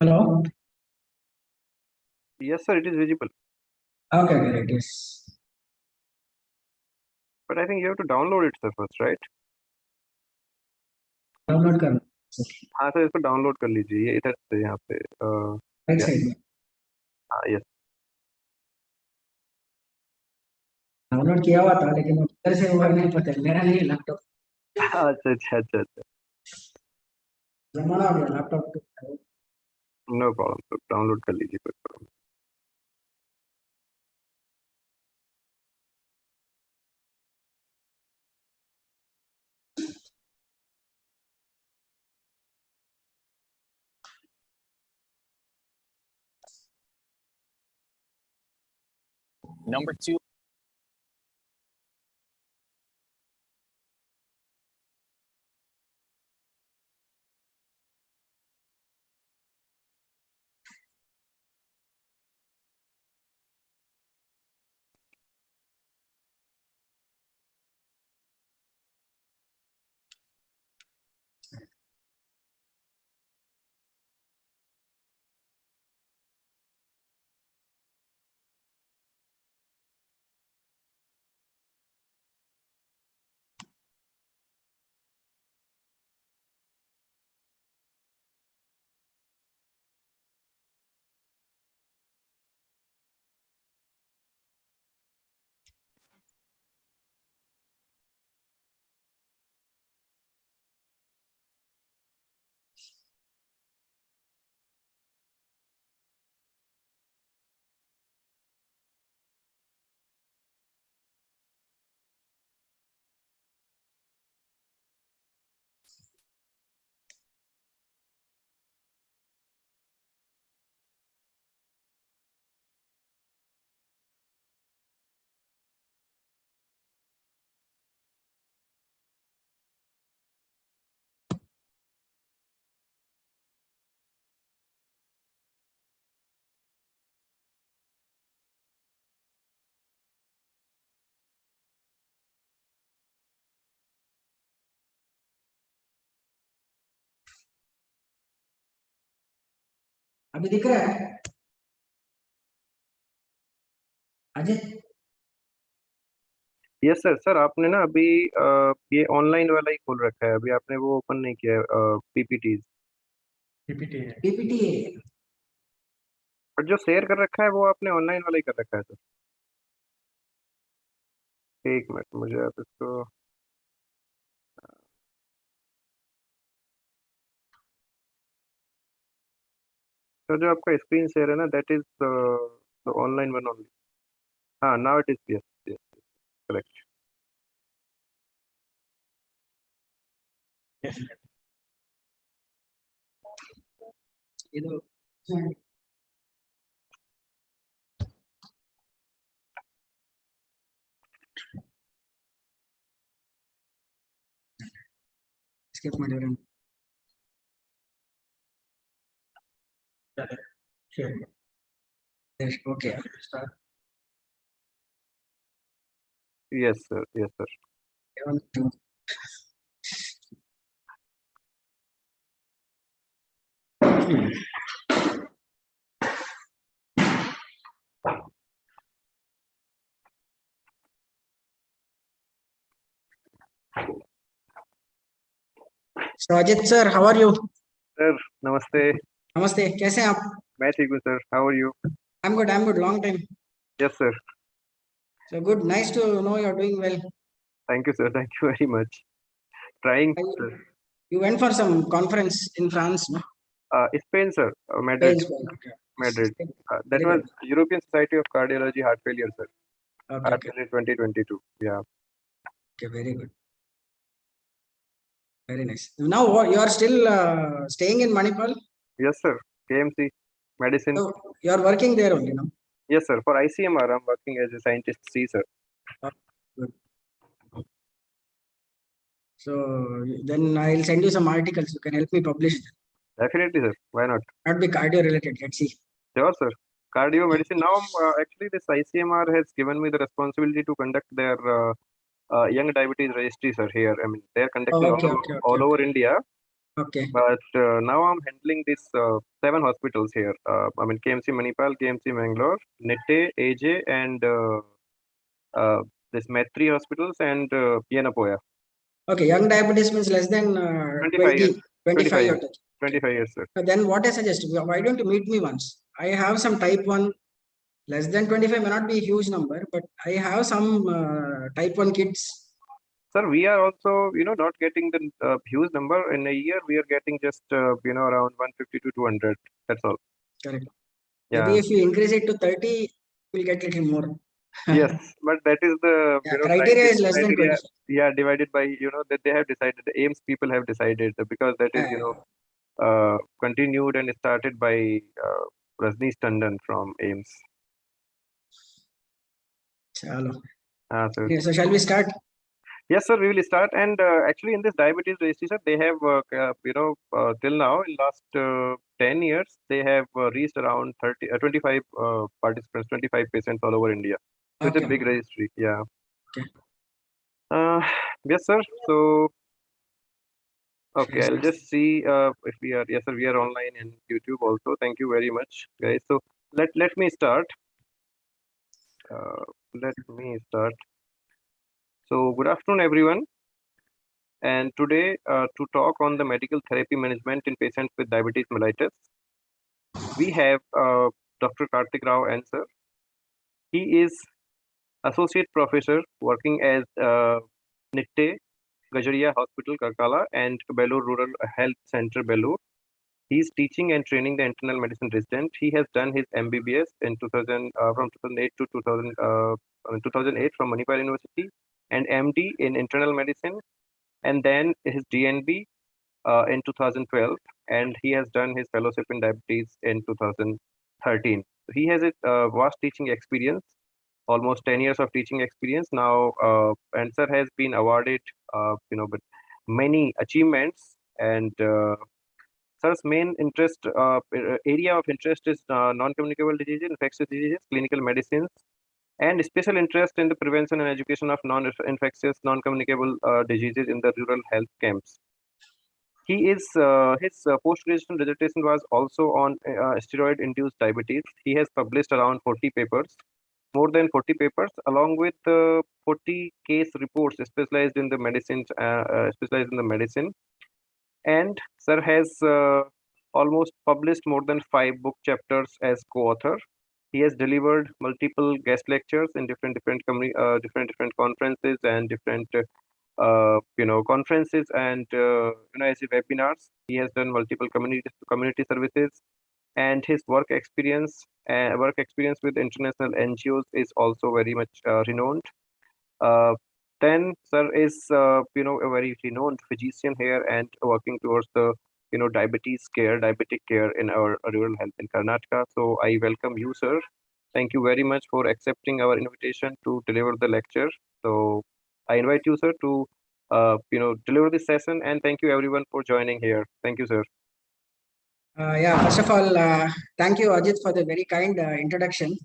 Hello? Yes, sir, it is visible. Okay, great. Yes. But I think you have to download it, sir, first, right? Download करना हाँ sir, इसको download कर लीजिए, ये इधर से यहाँ पे राइट साइड में हाँ यस डाउनलोड किया हुआ था लेकिन उधर से हुआ नहीं पता मेरा नहीं लैपटॉप अच्छा अच्छा अच्छा अच्छा जमाना हो गया laptop no problem, sir download कर लीजिए, कोई प्रॉब्लम। Number 2. अभी दिख रहा है अजय यस सर, सर आपने ना अभी ये ऑनलाइन वाला ही खोल रखा है, अभी आपने वो ओपन नहीं किया है पीपीटीज, पीपीटी है और जो शेयर कर रखा है वो आपने ऑनलाइन वाला ही कर रखा है सर। एक मिनट, मुझे आप इसको सर, जो आपका स्क्रीन शेयर है ना, that is the online one only. हाँ, now it is yes yes correct. इधर स्किप ಮಾಡಿದ್ರೆ okay yes sir, yes sir. So Ajit sir, how are you? Sir नमस्ते। नमस्ते, कैसे हैं आप? मैं ठीक हूँ sir, how are you? I'm good, long time. Yes sir. So good, nice to know you're doing well. Thank you sir, thank you very much. Trying sir. You went for some conference in France, no? Spain sir, Madrid. Spain, okay. Madrid, that Very was good. European Society of Cardiology Heart Failure sir, Okay, okay, 2022, yeah. okay, very good. Very nice. Now what, you are still staying in Manipal? Yes sir, KMC medicine. So you are working there only, no? Yes sir, for ICMR I'm working as a scientist C sir. Good. So then I'll send you some articles. You can help me publish them. Definitely sir, why not? Not be cardio related. Let's see. Sure sir, cardio medicine. Now actually this ICMR has given me the responsibility to conduct their young diabetes registry sir here. I mean they are conducting Oh, okay, okay, all over India. Okay. But now I'm handling these 7 hospitals here. I mean KMC Manipal, KMC Mangalore, NITTE, AJ, and this Maitri hospitals and Yenapoya. Okay. Young diabetes means less than 25 years. 20, 25 years. 25 years, sir. Then what I suggest, why don't you meet me once? I have some type 1, less than 25 may not be a huge number, but I have some type 1 kids. Sir, we are also, not getting the huge number in a year. We are getting just, around 150 to 200. That's all. Correct. Yeah. Maybe if you increase it to 30, we'll get little more. Yes, but that is the criteria is less than 25. Yeah, divided by that they have decided. The AIMS people have decided because that is continued and started by Rajneesh Tandon from AIMS. Chalo. So, Okay, so shall we start? Yes, sir. We will start. And actually, in this diabetes registry, sir, they have till now in last 10 years they have reached around 25 participants, 25 patients all over India. So it's a big registry. Yeah. Okay. Yes, sir. So, okay, I'll just see if we are. Yes, sir. We are online in YouTube also. Thank you very much, guys. So let me start. So good afternoon, everyone. And today, to talk on the medical therapy management in patients with diabetes mellitus, we have Dr. Karthik Rao answer. He is associate professor working as NITTE, Gajaria Hospital, Karkala, and Belur Rural Health Center, Belur. He is teaching and training the internal medicine resident. He has done his MBBS in 2000 from 2008 to 2008 from Manipal University, and MD in internal medicine, and then his DNB in 2012, and he has done his fellowship in diabetes in 2013. He has a vast teaching experience, almost 10 years of teaching experience now, and sir has been awarded, with many achievements. And sir's main interest, area of interest is non-communicable diseases, infectious diseases, clinical medicines, and special interest in the prevention and education of non-infectious, non-communicable diseases in the rural health camps. He is his post-graduation dissertation was also on steroid-induced diabetes. He has published around 40 papers, more than 40 papers, along with 40 case reports specialized in the medicine. And sir has almost published more than 5 book chapters as co-author. He has delivered multiple guest lectures in different conferences and different conferences and as webinars. He has done multiple community services, and his work experience with international NGOs is also very much renowned. Then sir is a very renowned physician here and working towards the diabetic care in our rural health in Karnataka. So I welcome you, sir. Thank you very much for accepting our invitation to deliver the lecture. So I invite you, sir, to deliver this session, and thank you everyone for joining here. Thank you, sir. First of all, thank you, Ajit, for the very kind introduction.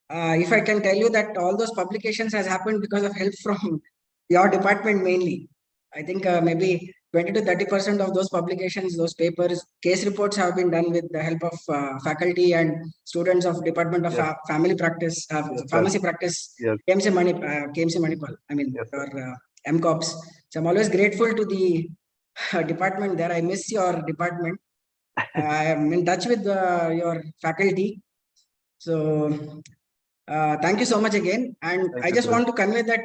If I can tell you that all those publications has happened because of help from your department mainly. I think maybe 20 to 30% of those publications, those papers, case reports have been done with the help of faculty and students of Department of Family Practice, Pharmacy Practice, KMC Manipal, or MCOPS. So I'm always grateful to the department there. I miss your department. I'm in touch with your faculty. So thank you so much again. And I just want to convey that,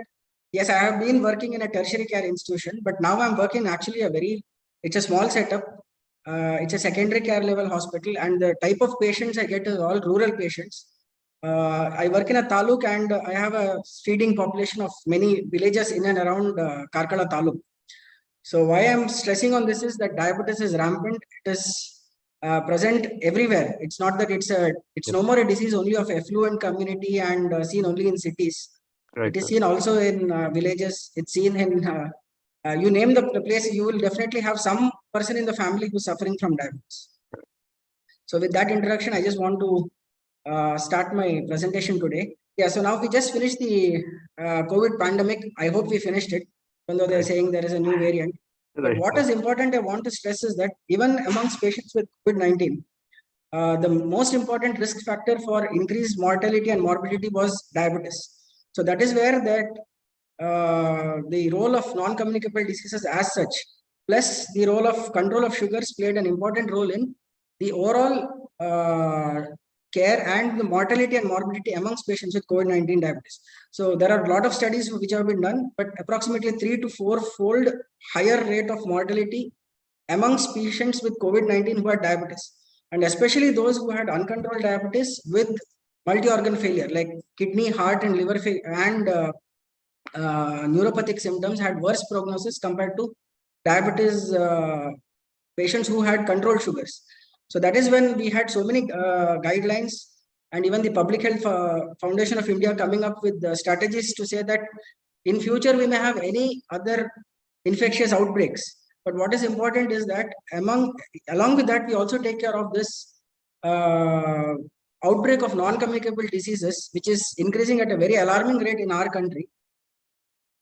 yes, I have been working in a tertiary care institution, but now I'm working actually it's a small setup. It's a secondary care level hospital, and the type of patients I get is all rural patients. I work in a taluk, and I have a feeding population of many villages in and around Karkala taluk. So why I'm stressing on this is that diabetes is rampant. It is present everywhere. It's not that it's no more a disease only of affluent community and seen only in cities. Right, it is seen also in villages. It's seen in you name the place, you will definitely have some person in the family who's suffering from diabetes. So with that introduction, I just want to start my presentation today. So now we just finished the COVID pandemic. I hope we finished it, even though they're saying there is a new variant. But what is important, I want to stress is that even amongst patients with COVID-19, the most important risk factor for increased mortality and morbidity was diabetes. So that is where the role of non-communicable diseases as such, plus the role of control of sugars, played an important role in the overall care and the mortality and morbidity amongst patients with COVID-19 diabetes. So there are a lot of studies which have been done, but approximately 3 to 4-fold higher rate of mortality amongst patients with COVID-19 who had diabetes, and especially those who had uncontrolled diabetes with multi-organ failure like kidney, heart, and liver failure and neuropathic symptoms had worse prognosis compared to diabetes patients who had controlled sugars. So that is when we had so many guidelines, and even the Public Health Foundation of India coming up with strategies to say that in future we may have any other infectious outbreaks. But what is important is that along with that, we also take care of this outbreak of non-communicable diseases, which is increasing at a very alarming rate in our country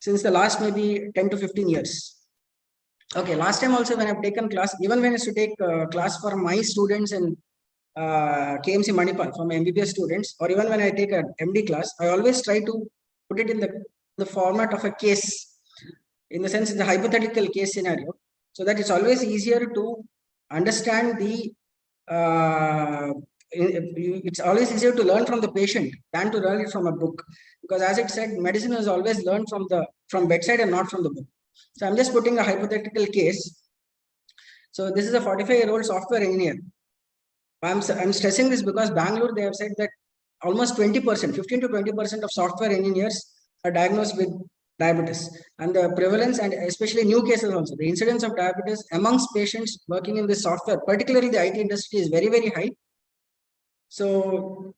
since the last maybe 10 to 15 years. Okay, last time also when I've taken class, even when I used to take class for my students in KMC Manipal, for my MBBS students, or even when I take an MD class, I always try to put it in the format of a case, in the sense it's a hypothetical case scenario, so that it's always easier to understand it's always easier to learn from the patient than to learn it from a book, because as it said, medicine is always learned from bedside and not from the book. So I'm just putting a hypothetical case. So this is a 45-year-old software engineer. I'm stressing this because Bangalore, they have said that almost 20%, 15 to 20% of software engineers are diagnosed with diabetes, and the prevalence, and especially new cases also, the incidence of diabetes amongst patients working in this software, particularly the IT industry, is very, very high. So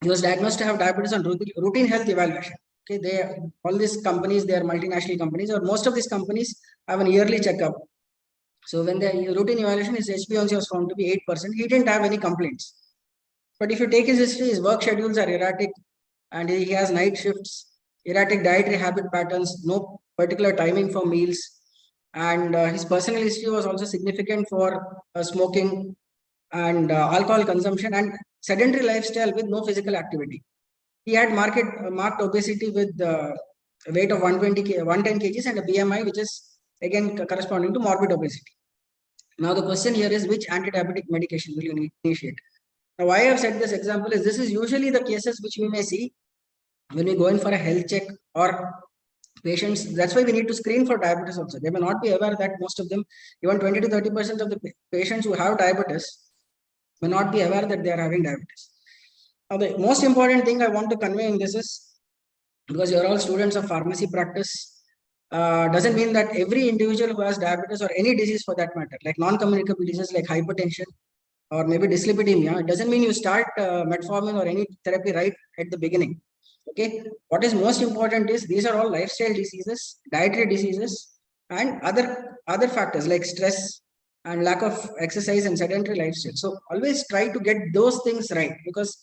he was diagnosed to have diabetes on routine health evaluation. Okay, all these companies, they are multinational companies, or most of these companies have an yearly checkup. So when the routine evaluation, his HbA1c was found to be 8%, he didn't have any complaints. But if you take his history, his work schedules are erratic, and he has night shifts, erratic dietary habit patterns, no particular timing for meals, and his personal history was also significant for smoking and alcohol consumption and sedentary lifestyle with no physical activity. He had marked obesity with weight of 110 kgs and a BMI which is again corresponding to morbid obesity. Now the question here is, which anti-diabetic medication will you initiate? Now why I have said this example is, this is usually the cases which we may see when we go in for a health check, or patients. That's why we need to screen for diabetes also. They may not be aware that most of them, even 20 to 30% of the patients who have diabetes may not be aware that they are having diabetes. Now, the most important thing I want to convey in this is, because you're all students of pharmacy practice, doesn't mean that every individual who has diabetes, or any disease for that matter, like non-communicable diseases like hypertension or maybe dyslipidemia, it doesn't mean you start metformin or any therapy right at the beginning. Okay, what is most important is these are all lifestyle diseases, dietary diseases, and other factors like stress and lack of exercise and sedentary lifestyle. So always try to get those things right, because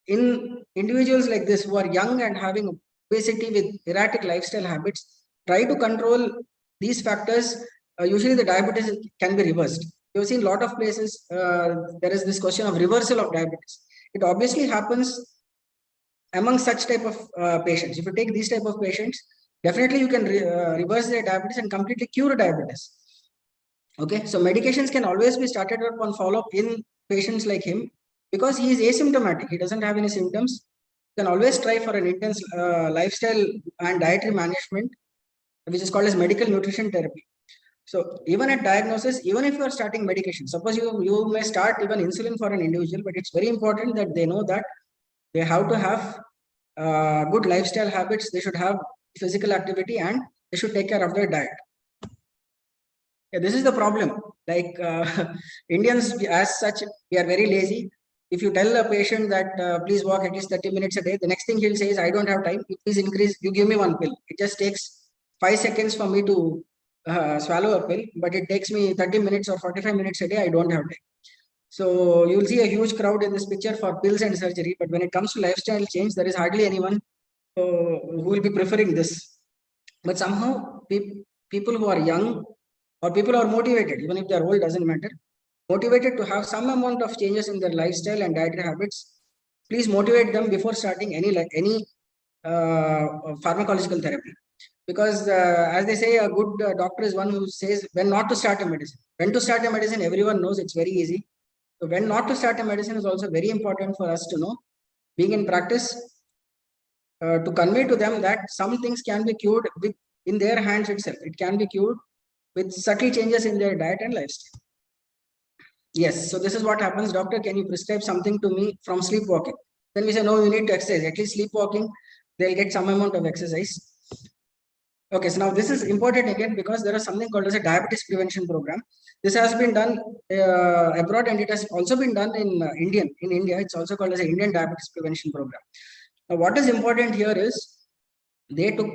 in individuals like this who are young and having obesity with erratic lifestyle habits, try to control these factors. Usually the diabetes can be reversed. You've seen a lot of places, there is this question of reversal of diabetes. It obviously happens among such type of patients. If you take these type of patients, definitely you can reverse their diabetes and completely cure diabetes. Okay, so medications can always be started up on follow-up in patients like him, because he is asymptomatic, he doesn't have any symptoms. You can always try for an intense lifestyle and dietary management, which is called as medical nutrition therapy. So even at diagnosis, even if you are starting medication, suppose you may start even insulin for an individual, but it's very important that they know that they have to have good lifestyle habits, they should have physical activity, and they should take care of their diet. Yeah, this is the problem. Like Indians, as such, we are very lazy. If you tell a patient that please walk at least 30 minutes a day, the next thing he'll say is, I don't have time. Please increase, you give me one pill. It just takes 5 seconds for me to swallow a pill, but it takes me 30 minutes or 45 minutes a day. I don't have time. So you'll see a huge crowd in this picture for pills and surgery. But when it comes to lifestyle change, there is hardly anyone who will be preferring this. But somehow people who are young or people are motivated, even if they are old, doesn't matter, motivated to have some amount of changes in their lifestyle and dietary habits, please motivate them before starting any pharmacological therapy. Because as they say, a good doctor is one who says when not to start a medicine. When to start a medicine, everyone knows, it's very easy. So when not to start a medicine is also very important for us to know. Being in practice, to convey to them that some things can be cured in their hands itself. It can be cured with subtle changes in their diet and lifestyle. Yes, so this is what happens. Doctor, can you prescribe something to me from sleepwalking? Then we say, no, you need to exercise. At least sleepwalking, they'll get some amount of exercise. Okay, so now this is important again because there is something called as a diabetes prevention program. This has been done abroad, and it has also been done in India. It's also called as an Indian diabetes prevention program. Now, what is important here is they took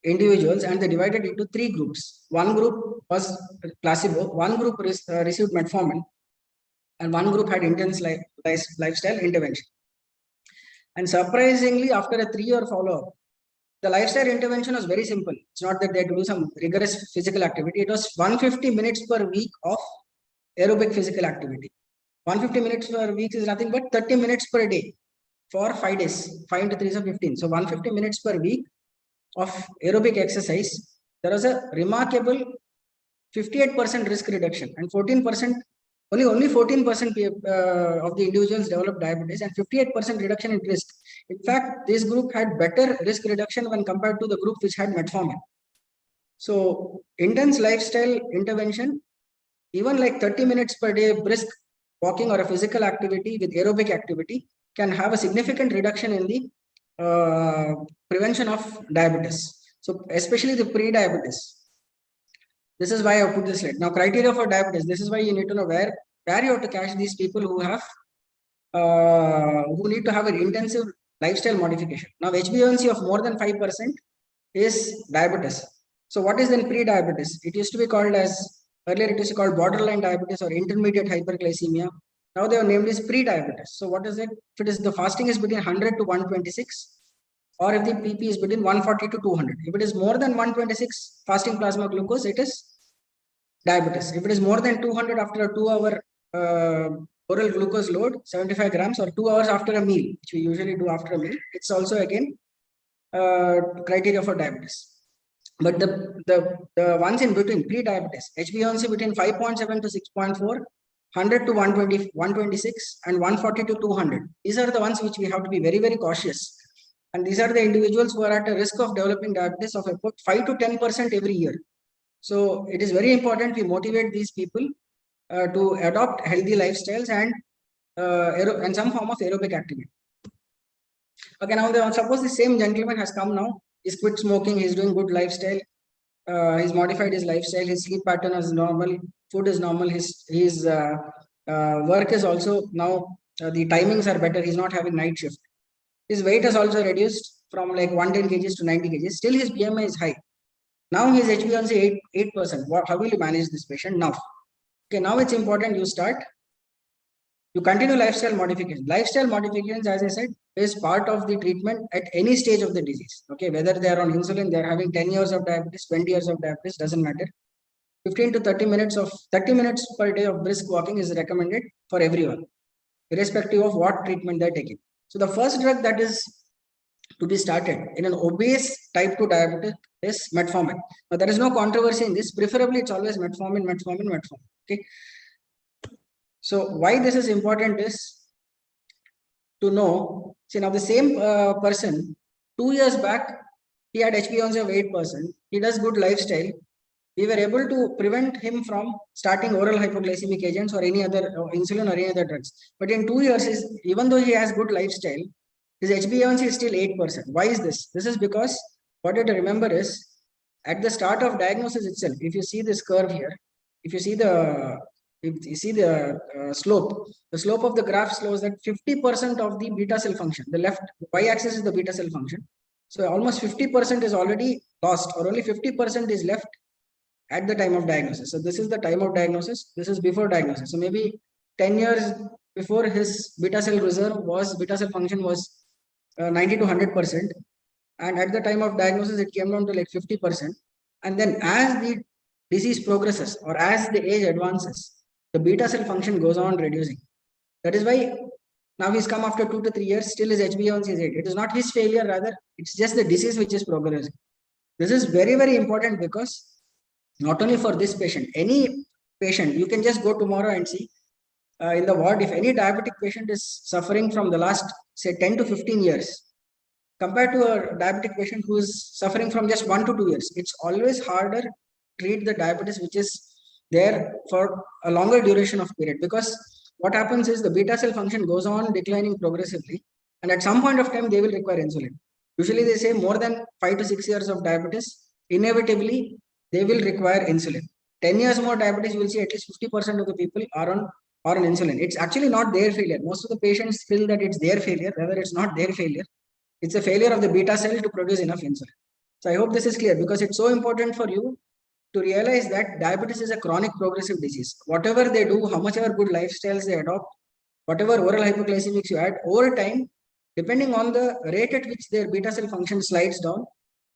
individuals and they divided into 3 groups. One group was placebo, one group received metformin, and one group had intense lifestyle intervention. And surprisingly, after a 3-year follow-up, the lifestyle intervention was very simple. It's not that they had to do some rigorous physical activity. It was 150 minutes per week of aerobic physical activity. 150 minutes per week is nothing but 30 minutes per day for 5 days. 5 into 3 is 15. So 150 minutes per week of aerobic exercise. There was a remarkable 58% risk reduction, and 14%, only 14% of the individuals developed diabetes, and 58% reduction in risk. In fact, this group had better risk reduction when compared to the group which had metformin. So intense lifestyle intervention, even like 30 minutes per day brisk walking or a physical activity with aerobic activity, can have a significant reduction in the prevention of diabetes. So especially the pre-diabetes. This is why I put this slide. Now, criteria for diabetes. This is why you need to know where you have to catch these people who have who need to have an intensive lifestyle modification. Now, HbA1c of more than 5% is diabetes. So, what is then pre-diabetes? It used to be called as, earlier it used to be called borderline diabetes or intermediate hyperglycemia. Now they have named as pre-diabetes. So, what is it? If it is the fasting is between 100 to 126, or if the PP is between 140 to 200. If it is more than 126 fasting plasma glucose, it is diabetes. If it is more than 200 after a 2-hour oral glucose load, 75 grams, or 2 hours after a meal, which we usually do after a meal, it's also again criteria for diabetes. But the ones in between, pre-diabetes, HbA1c between 5.7 to 6.4, 100 to 120, 126, and 140 to 200. These are the ones which we have to be very, very cautious. And these are the individuals who are at a risk of developing diabetes of about 5 to 10% every year. So it is very important we motivate these people to adopt healthy lifestyles and some form of aerobic activity. Okay, now suppose the same gentleman has come now. He's quit smoking. He's doing good lifestyle. He's modified his lifestyle. His sleep pattern is normal. Food is normal. His work is also now the timings are better. He's not having night shift. His weight has also reduced from like 110 kgs to 90 kgs. Still, his BMI is high. Now his HbA1c 8%. How will you manage this patient now? Okay, now it's important you continue lifestyle modification. Lifestyle modifications, as I said, is part of the treatment at any stage of the disease. Okay, whether they are on insulin, they are having 10 years of diabetes, 20 years of diabetes, doesn't matter. 15 to 30 minutes per day of brisk walking is recommended for everyone, irrespective of what treatment they're taking. So the first drug that is to be started in an obese type 2 diabetic is metformin. Now there is no controversy in this. Preferably, it's always metformin. Okay. So why this is important is to know. See, now the same person 2 years back, he had HbA1c of 8%. He does good lifestyle. We were able to prevent him from starting oral hypoglycemic agents or any other insulin or any other drugs. But in 2 years, even though he has good lifestyle, his HbA1c is still 8%. Why is this? This is because what you have to remember is at the start of diagnosis itself, if you see this curve here, if you see the slope, the slope of the graph shows that 50% of the beta cell function, the left y-axis is the beta cell function. So almost 50% is already lost, or only 50% is left at the time of diagnosis. So this is the time of diagnosis. This is before diagnosis. So maybe 10 years before, his beta cell function was 90 to 100%. And at the time of diagnosis, it came down to like 50%. And then as the disease progresses or as the age advances, the beta cell function goes on reducing. That is why now he's come after 2 to 3 years, still his HbA1c is 8. It is not his failure, rather, it's just the disease which is progressing. This is very, very important because not only for this patient, any patient, you can just go tomorrow and see in the ward, if any diabetic patient is suffering from the last, say, 10 to 15 years, compared to a diabetic patient who is suffering from just 1 to 2 years, it's always harder to treat the diabetes which is there for a longer duration of period, because what happens is the beta cell function goes on declining progressively, and at some point of time they will require insulin. Usually they say more than 5 to 6 years of diabetes, inevitably they will require insulin. 10 years more diabetes, you will see at least 50% of the people are on insulin. It's actually not their failure. Most of the patients feel that it's their failure, rather it's not their failure. It's a failure of the beta cell to produce enough insulin. So I hope this is clear, because it's so important for you to realize that diabetes is a chronic progressive disease. Whatever they do, how much ever good lifestyles they adopt, whatever oral hypoglycemics you add, over time, depending on the rate at which their beta cell function slides down,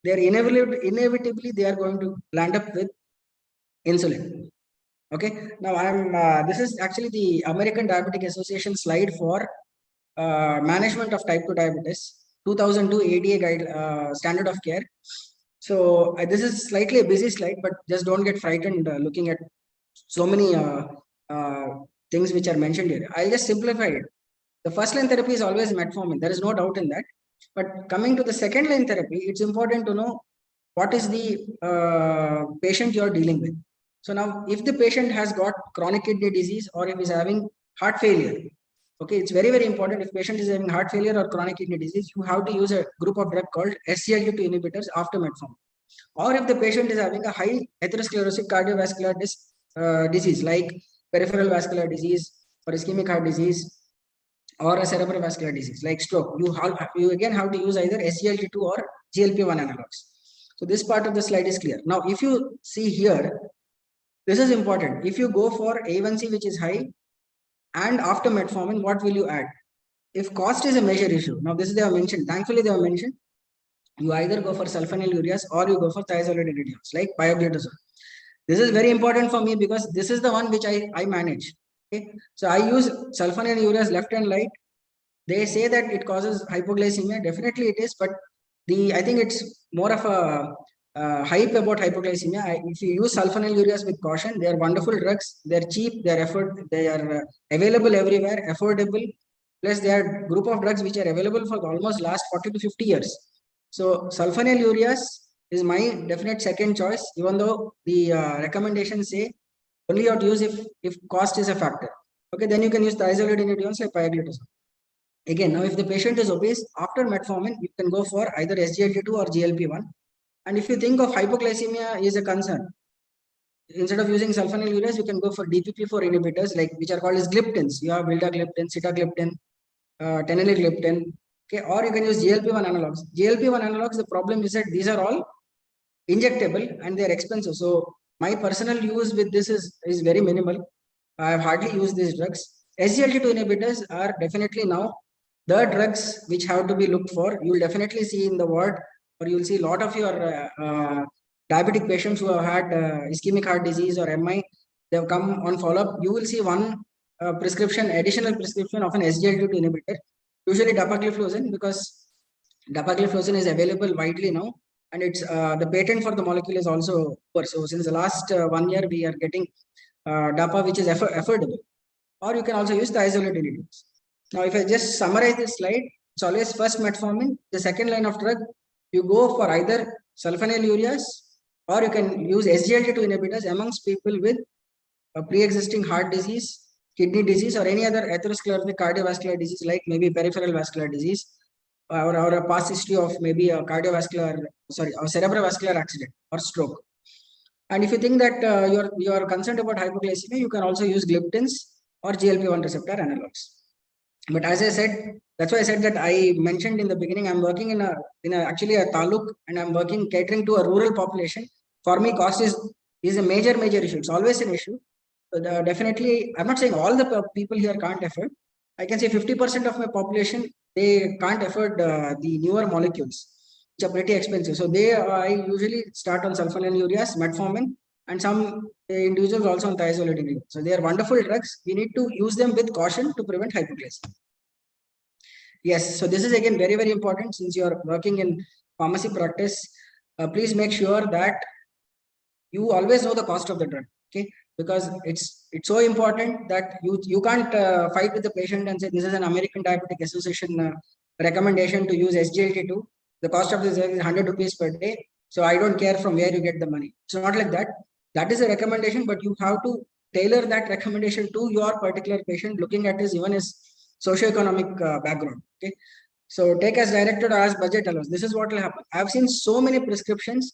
they are inevitably they are going to land up with insulin. Okay, now this is actually the American Diabetic Association slide for management of type 2 diabetes, 2002 ADA guide standard of care. So this is slightly a busy slide, but just don't get frightened looking at so many things which are mentioned here. I'll just simplify it. The first line therapy is always metformin. There is no doubt in that. But coming to the second line therapy, it's important to know what is the patient you're dealing with. So now, if the patient has got chronic kidney disease or if he's having heart failure, okay, it's very, very important. If patient is having heart failure or chronic kidney disease, you have to use a group of drug called SGLT2 inhibitors after metformin. Or if the patient is having a high atherosclerotic cardiovascular disease like peripheral vascular disease or ischemic heart disease or a cerebrovascular disease like stroke, you again have to use either SGLT2 or GLP-1 analogs. So this part of the slide is clear. Now, if you see here, this is important. If you go for A1C which is high and after metformin, what will you add? If cost is a major issue, now this is they have mentioned, thankfully they have mentioned, you either go for sulfonylureas or you go for thiazolidinediones like pioglitazone. This is very important for me because this is the one which I manage. Okay, so I use sulfonylureas left and right. They say that it causes hypoglycemia. Definitely it is, but I think it's more of a hype about hypoglycemia. If you use sulfonylureas with caution, they are wonderful drugs. They're cheap. They are available everywhere, affordable. Plus, they are group of drugs which are available for almost last 40 to 50 years. So sulfonylureas is my definite second choice, even though the recommendations say only you have to use if cost is a factor. Okay, then you can use thiazolidinediones like pioglitazone. Again, now if the patient is obese, after metformin, you can go for either SGLT2 or GLP-1. And if you think of hypoglycemia is a concern, instead of using sulfonylureas, you can go for DPP-4 inhibitors, like which are called as gliptins. You have vildagliptin, sitagliptin, teneligliptin. Okay, or you can use GLP-1 analogs. GLP-1 analogs, the problem is that these are all injectable and they are expensive. So my personal use with this is very minimal. I have hardly used these drugs. SGLT2 inhibitors are definitely now the drugs which have to be looked for. You will definitely see in the ward, or you will see a lot of your diabetic patients who have had ischemic heart disease or MI. They have come on follow-up. You will see one additional prescription of an SGLT2 inhibitor, usually dapagliflozin, because dapagliflozin is available widely now, and it's the patent for the molecule is also over. So since the last 1 year, we are getting dapa which is affordable. Or you can also use thiazolidinediones. Now, if I just summarize this slide, it's always first metformin, the second line of drug, you go for either sulfonylureas or you can use SGLT2 inhibitors amongst people with a pre-existing heart disease, kidney disease, or any other atherosclerotic cardiovascular disease like maybe peripheral vascular disease or a past history of maybe a cerebrovascular accident or stroke. And if you think that you are concerned about hypoglycemia, you can also use gliptins or GLP-1 receptor analogs. But as I said, that's why I said that I mentioned in the beginning, I'm working in actually a taluk, and I'm working catering to a rural population. For me, cost is a major issue. It's always an issue. But definitely, I'm not saying all the people here can't afford. I can say 50% of my population, they can't afford the newer molecules, which are pretty expensive. So I usually start on sulfonylureas, metformin, and some individuals also on thiazolidine. So they are wonderful drugs. We need to use them with caution to prevent hypoglycemia. Yes, so this is again very, very important since you are working in pharmacy practice. Please make sure that you always know the cost of the drug, okay? Because it's so important that you can't fight with the patient and say this is an American Diabetic Association recommendation to use SGLT2. The cost of this drug is 100 rupees per day. So I don't care from where you get the money. It's not like that. That is a recommendation, but you have to tailor that recommendation to your particular patient, looking at his even his socioeconomic background. Okay. So take as directed or as budget allows. This is what will happen. I've seen so many prescriptions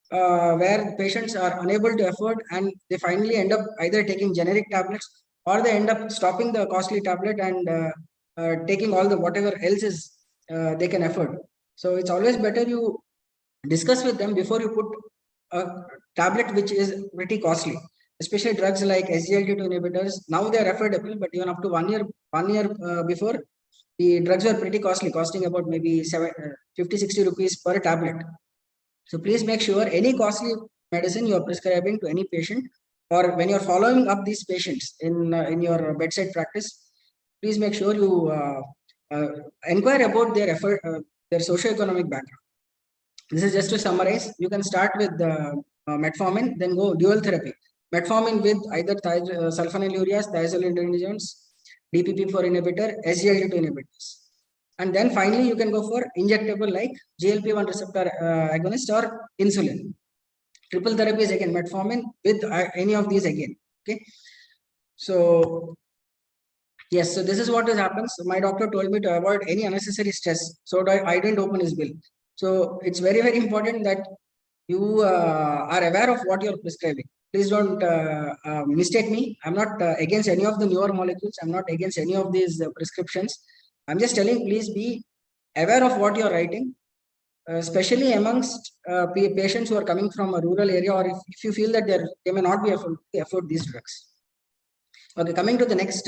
where patients are unable to afford and they finally end up either taking generic tablets or they end up stopping the costly tablet and taking all the whatever else is they can afford. So it's always better you discuss with them before you put a tablet which is pretty costly, especially drugs like SGLT2 inhibitors. Now they are affordable, but even up to 1 year before, the drugs were pretty costly, costing about maybe 50-60 rupees per tablet. So please make sure any costly medicine you are prescribing to any patient, or when you are following up these patients in your bedside practice, please make sure you inquire about their effort, their socioeconomic background. This is just to summarize. You can start with metformin, then go dual therapy. Metformin with either sulfonylureas, thiazolidinones, DPP4 inhibitor, SGLT2 inhibitors. And then finally, you can go for injectable like GLP-1 receptor agonist or insulin. Triple therapy is again metformin with any of these again. Okay. So, yes, so this is what happens. My doctor told me to avoid any unnecessary stress. So I didn't open his bill. So it's very, very important that you are aware of what you're prescribing. Please don't mistake me. I'm not against any of the newer molecules. I'm not against any of these prescriptions. I'm just telling, please be aware of what you're writing, especially amongst patients who are coming from a rural area, or if you feel that they may not be able to afford these drugs. Okay, coming to the next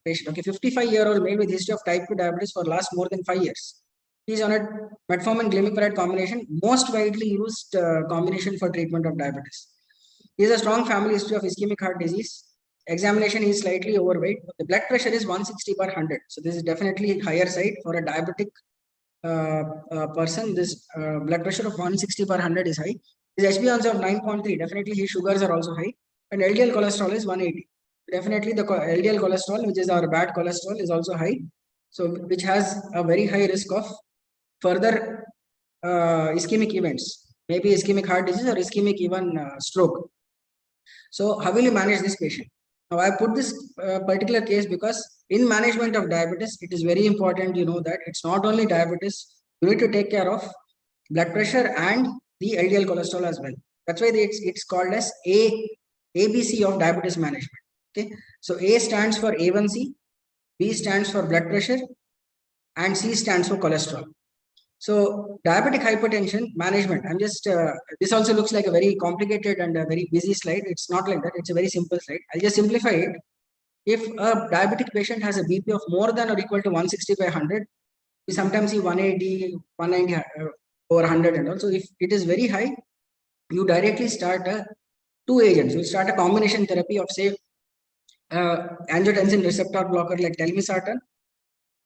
patient. Okay, 55-year-old male with history of type 2 diabetes for last more than 5 years. He is on a metformin glimepiride combination, most widely used combination for treatment of diabetes. He has a strong family history of ischemic heart disease. Examination is slightly overweight. The blood pressure is 160/100. So this is definitely higher side for a diabetic person. This blood pressure of 160/100 is high. His HbA1c of 9.3. Definitely his sugars are also high. And LDL cholesterol is 180. Definitely the LDL cholesterol, which is our bad cholesterol, is also high. So which has a very high risk of further ischemic events, maybe ischemic heart disease or ischemic even stroke. So how will you manage this patient? Now I put this particular case because in management of diabetes, it is very important you know that it's not only diabetes, you need to take care of blood pressure and the LDL cholesterol as well. That's why it's called as ABC of diabetes management. Okay, so A stands for A1C, B stands for blood pressure, and C stands for cholesterol. So diabetic hypertension management, I'm just, this also looks like a very complicated and a very busy slide. It's not like that. It's a very simple slide. I'll just simplify it. If a diabetic patient has a BP of more than or equal to 160/100, we sometimes see 180, 190 over 100 and also if it is very high, you directly start two agents. You start a combination therapy of say angiotensin receptor blocker like telmisartan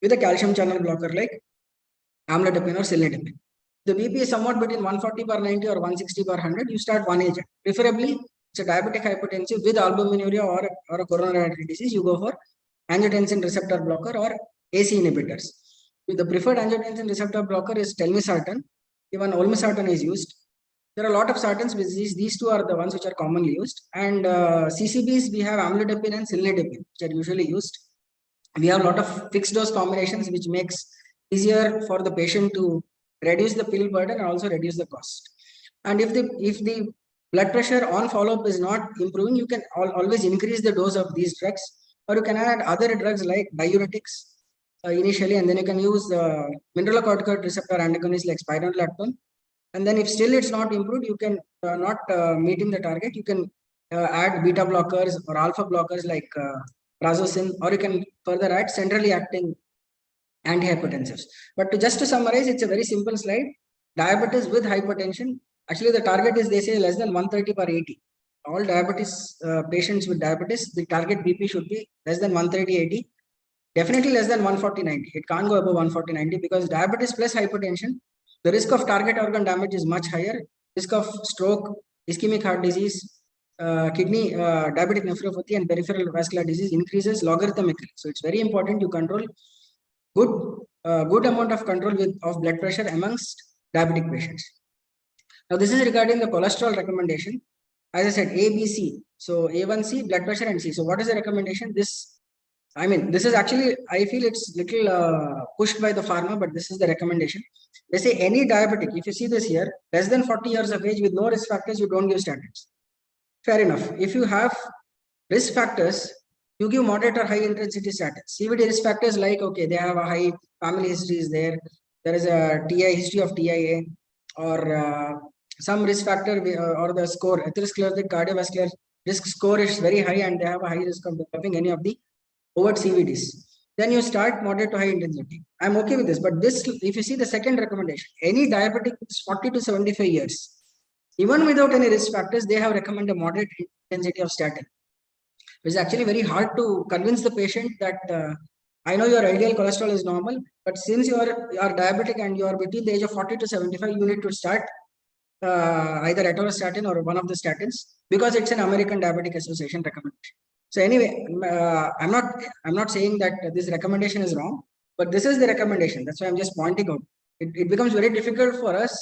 with a calcium channel blocker like amlodipine or cilnidipine. The BP is somewhat between 140/90 or 160/100. You start one agent. Preferably, it's a diabetic hypertensive with albuminuria or a coronary artery disease. You go for angiotensin receptor blocker or AC inhibitors. The preferred angiotensin receptor blocker is telmisartan. Even olmesartan is used. There are a lot of sartans with these two are the ones which are commonly used. And CCBs, we have amlodipine and cilnidipine, which are usually used. We have a lot of fixed dose combinations, which makes easier for the patient to reduce the pill burden and also reduce the cost. And if the blood pressure on follow-up is not improving, you can always increase the dose of these drugs, or you can add other drugs like diuretics initially, and then you can use mineralocorticoid receptor antagonists like spironolactone. And then if still it's not improved, you can not meeting the target, you can add beta blockers or alpha blockers like prazosin, or you can further add centrally acting antihypertensives. But to summarize, it's a very simple slide. Diabetes with hypertension. Actually, the target is, they say, less than 130/80. all diabetes patients with diabetes, the target BP should be less than 130/80. Definitely less than 140/90. It can't go above 140/90 because diabetes plus hypertension, the risk of target organ damage is much higher. Risk of stroke, ischemic heart disease, kidney, diabetic nephropathy, and peripheral vascular disease increases logarithmically. So it's very important you control good amount of control of blood pressure amongst diabetic patients. Now this is regarding the cholesterol recommendation. As I said, A, B, C. So A1C, blood pressure, and C. So what is the recommendation? This is actually, I feel it's little pushed by the pharma, but this is the recommendation. They say any diabetic, if you see this here, less than 40 years of age with no risk factors, you don't give statins. Fair enough. If you have risk factors, you give moderate or high intensity statins. CVD risk factors like, okay, they have a high family history is there. There is a TI history of TIA or some risk factor or the score, atherosclerotic cardiovascular risk score is very high and they have a high risk of developing any of the overt CVDs. Then you start moderate to high intensity. I'm okay with this, but this, if you see the second recommendation, any diabetic is 40 to 75 years, even without any risk factors, they have recommended moderate intensity of statin. It's actually very hard to convince the patient that I know your LDL cholesterol is normal, but since you are diabetic and you are between the age of 40 to 75, you need to start either atorvastatin or one of the statins because it's an American Diabetic Association recommendation. So anyway, I'm not saying that this recommendation is wrong, but this is the recommendation. That's why I'm just pointing out. It becomes very difficult for us,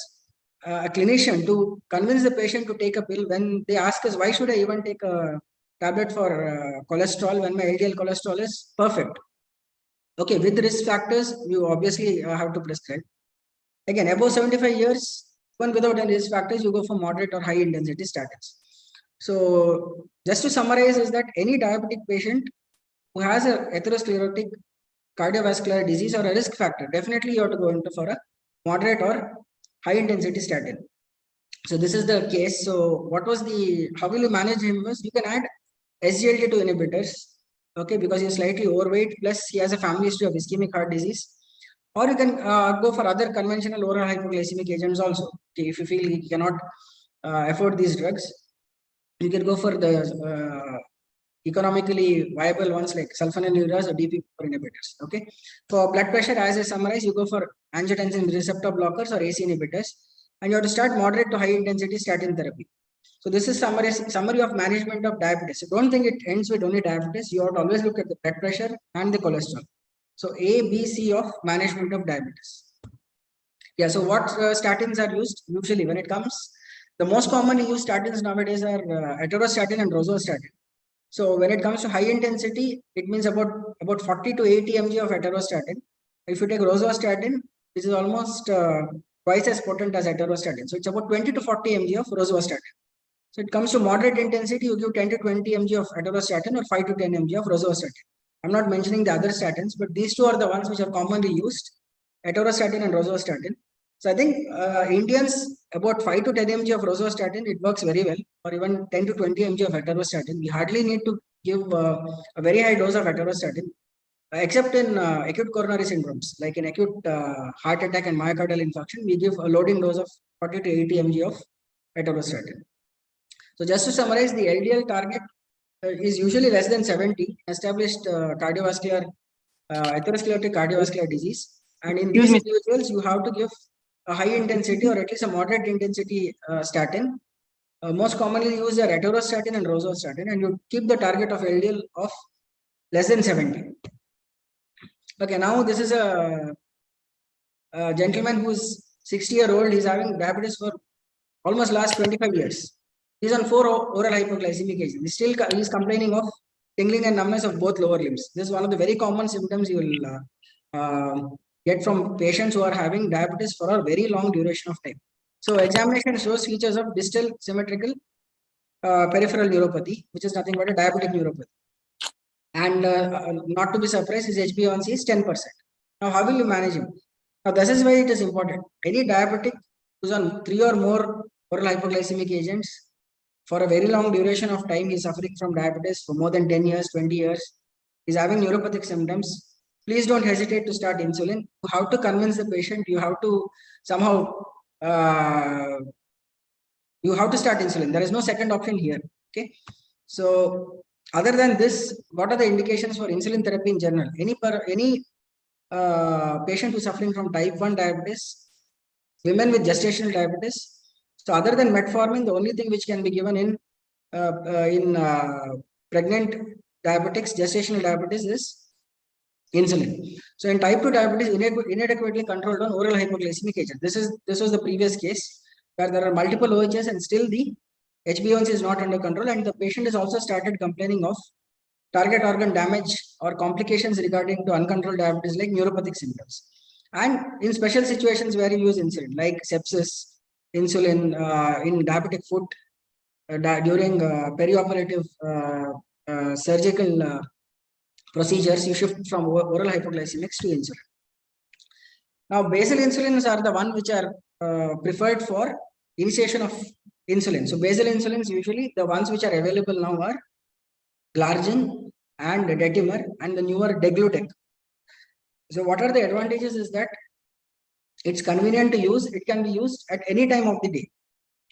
a clinician, to convince the patient to take a pill when they ask us, why should I even take a tablet for cholesterol when my LDL cholesterol is perfect? Okay, with risk factors, you obviously have to prescribe. Again, above 75 years, even without any risk factors, you go for moderate or high intensity statins. So just to summarize is that any diabetic patient who has a atherosclerotic cardiovascular disease or a risk factor, definitely you have to go into for a moderate or high intensity statin. So this is the case. So what was how will you manage him? You can add SGLT2 inhibitors, okay, because he's slightly overweight, plus he has a family history of ischemic heart disease. Or you can go for other conventional oral hypoglycemic agents also. Okay, if you feel you cannot afford these drugs, you can go for the economically viable ones like sulfonylureas or DPP-4 inhibitors. Okay, for blood pressure, as I summarize, you go for angiotensin receptor blockers or AC inhibitors, and you have to start moderate to high intensity statin therapy. So this is summary of management of diabetes. So don't think it ends with only diabetes. You have to always look at the blood pressure and the cholesterol. So A, B, C of management of diabetes. Yeah, so what statins are used usually when it comes? The most commonly used statins nowadays are atorvastatin and rosuvastatin. So when it comes to high intensity, it means about 40 to 80 mg of atorvastatin. If you take rosuvastatin, this is almost twice as potent as atorvastatin. So it's about 20 to 40 mg of rosuvastatin. So it comes to moderate intensity, you give 10 to 20 mg of atorvastatin or 5 to 10 mg of rosuvastatin. I'm not mentioning the other statins, but these two are the ones which are commonly used, atorvastatin and rosuvastatin. So I think Indians, about 5 to 10 mg of rosuvastatin, it works very well, or even 10 to 20 mg of atorvastatin. We hardly need to give a very high dose of atorvastatin, except in acute coronary syndromes, like in acute heart attack and myocardial infarction, we give a loading dose of 40 to 80 mg of atorvastatin. So just to summarize, the LDL target is usually less than 70, established cardiovascular, atherosclerotic cardiovascular disease. And in these individuals, you have to give a high intensity or at least a moderate intensity statin. Most commonly used are atorvastatin and rosuvastatin, and you keep the target of LDL of less than 70. Okay, now this is a gentleman who's 60-year-old. He's having diabetes for almost last 25 years. He's on 4 oral hypoglycemic agents. He's complaining of tingling and numbness of both lower limbs. This is one of the very common symptoms you will get from patients who are having diabetes for a very long duration of time. So examination shows features of distal symmetrical peripheral neuropathy, which is nothing but a diabetic neuropathy. And not to be surprised, his HbA1c is 10%. Now, how will you manage him? Now, this is why it is important. Any diabetic who's on 3 or more oral hypoglycemic agents for a very long duration of time, he's suffering from diabetes for more than 10 years, 20 years, he's having neuropathic symptoms. Please don't hesitate to start insulin. How to convince the patient? You have to somehow, you have to start insulin. There is no second option here. Okay. So other than this, what are the indications for insulin therapy in general? Any patient who's suffering from type 1 diabetes, women with gestational diabetes. So other than metformin, the only thing which can be given in pregnant diabetics, gestational diabetes is insulin. So in type 2 diabetes, inadequately controlled on oral hypoglycemic agent. This was the previous case where there are multiple OHS and still the HbA1c is not under control, and the patient has also started complaining of target organ damage or complications regarding to uncontrolled diabetes like neuropathic symptoms. And in special situations where you use insulin like sepsis, insulin in diabetic foot during perioperative surgical procedures, you shift from oral hypoglycemics to insulin. Now, basal insulins are the one which are preferred for initiation of insulin. So, basal insulins usually the ones which are available now are Glargine and Detimer and the newer Degludec. So, what are the advantages is that it's convenient to use. It can be used at any time of the day.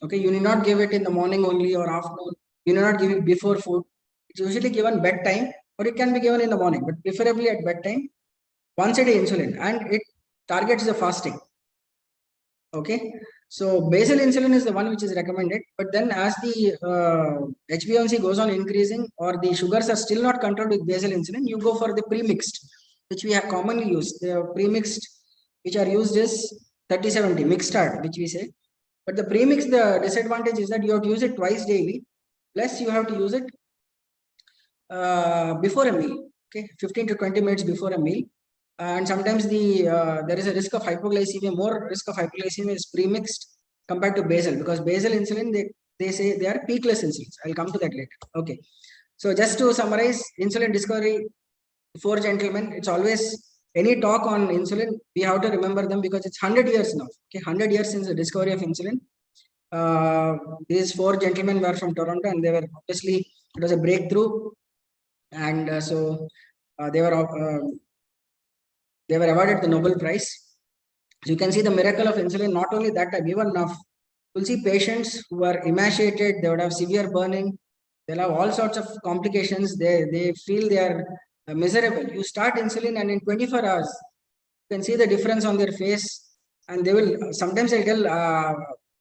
Okay, you need not give it in the morning only or afternoon. You need not give it before food. It's usually given bedtime, or it can be given in the morning, but preferably at bedtime. Once a day insulin, and it targets the fasting. Okay, so basal insulin is the one which is recommended, but then as the HbA1c goes on increasing or the sugars are still not controlled with basal insulin, you go for the premixed, which we have commonly used. The premixed which are used is 30-70 mixed-start, which we say. But the premix, the disadvantage is that you have to use it twice daily, plus you have to use it before a meal. Okay, 15 to 20 minutes before a meal. And sometimes there is a risk of hypoglycemia, more risk of hypoglycemia is premixed compared to basal, because basal insulin, they say they are peakless insulins. I'll come to that later. Okay. So just to summarize, insulin discovery, 4 gentlemen, it's always any talk on insulin, we have to remember them because it's 100 years now. Okay, 100 years since the discovery of insulin. These 4 gentlemen were from Toronto, and they were obviously, it was a breakthrough, and they were awarded the Nobel Prize. So you can see the miracle of insulin. Not only that time, even now, you'll see patients who are emaciated, they would have severe burning, they'll have all sorts of complications, they feel they are miserable. You start insulin, and in 24 hours, you can see the difference on their face, and they will, sometimes they'll tell,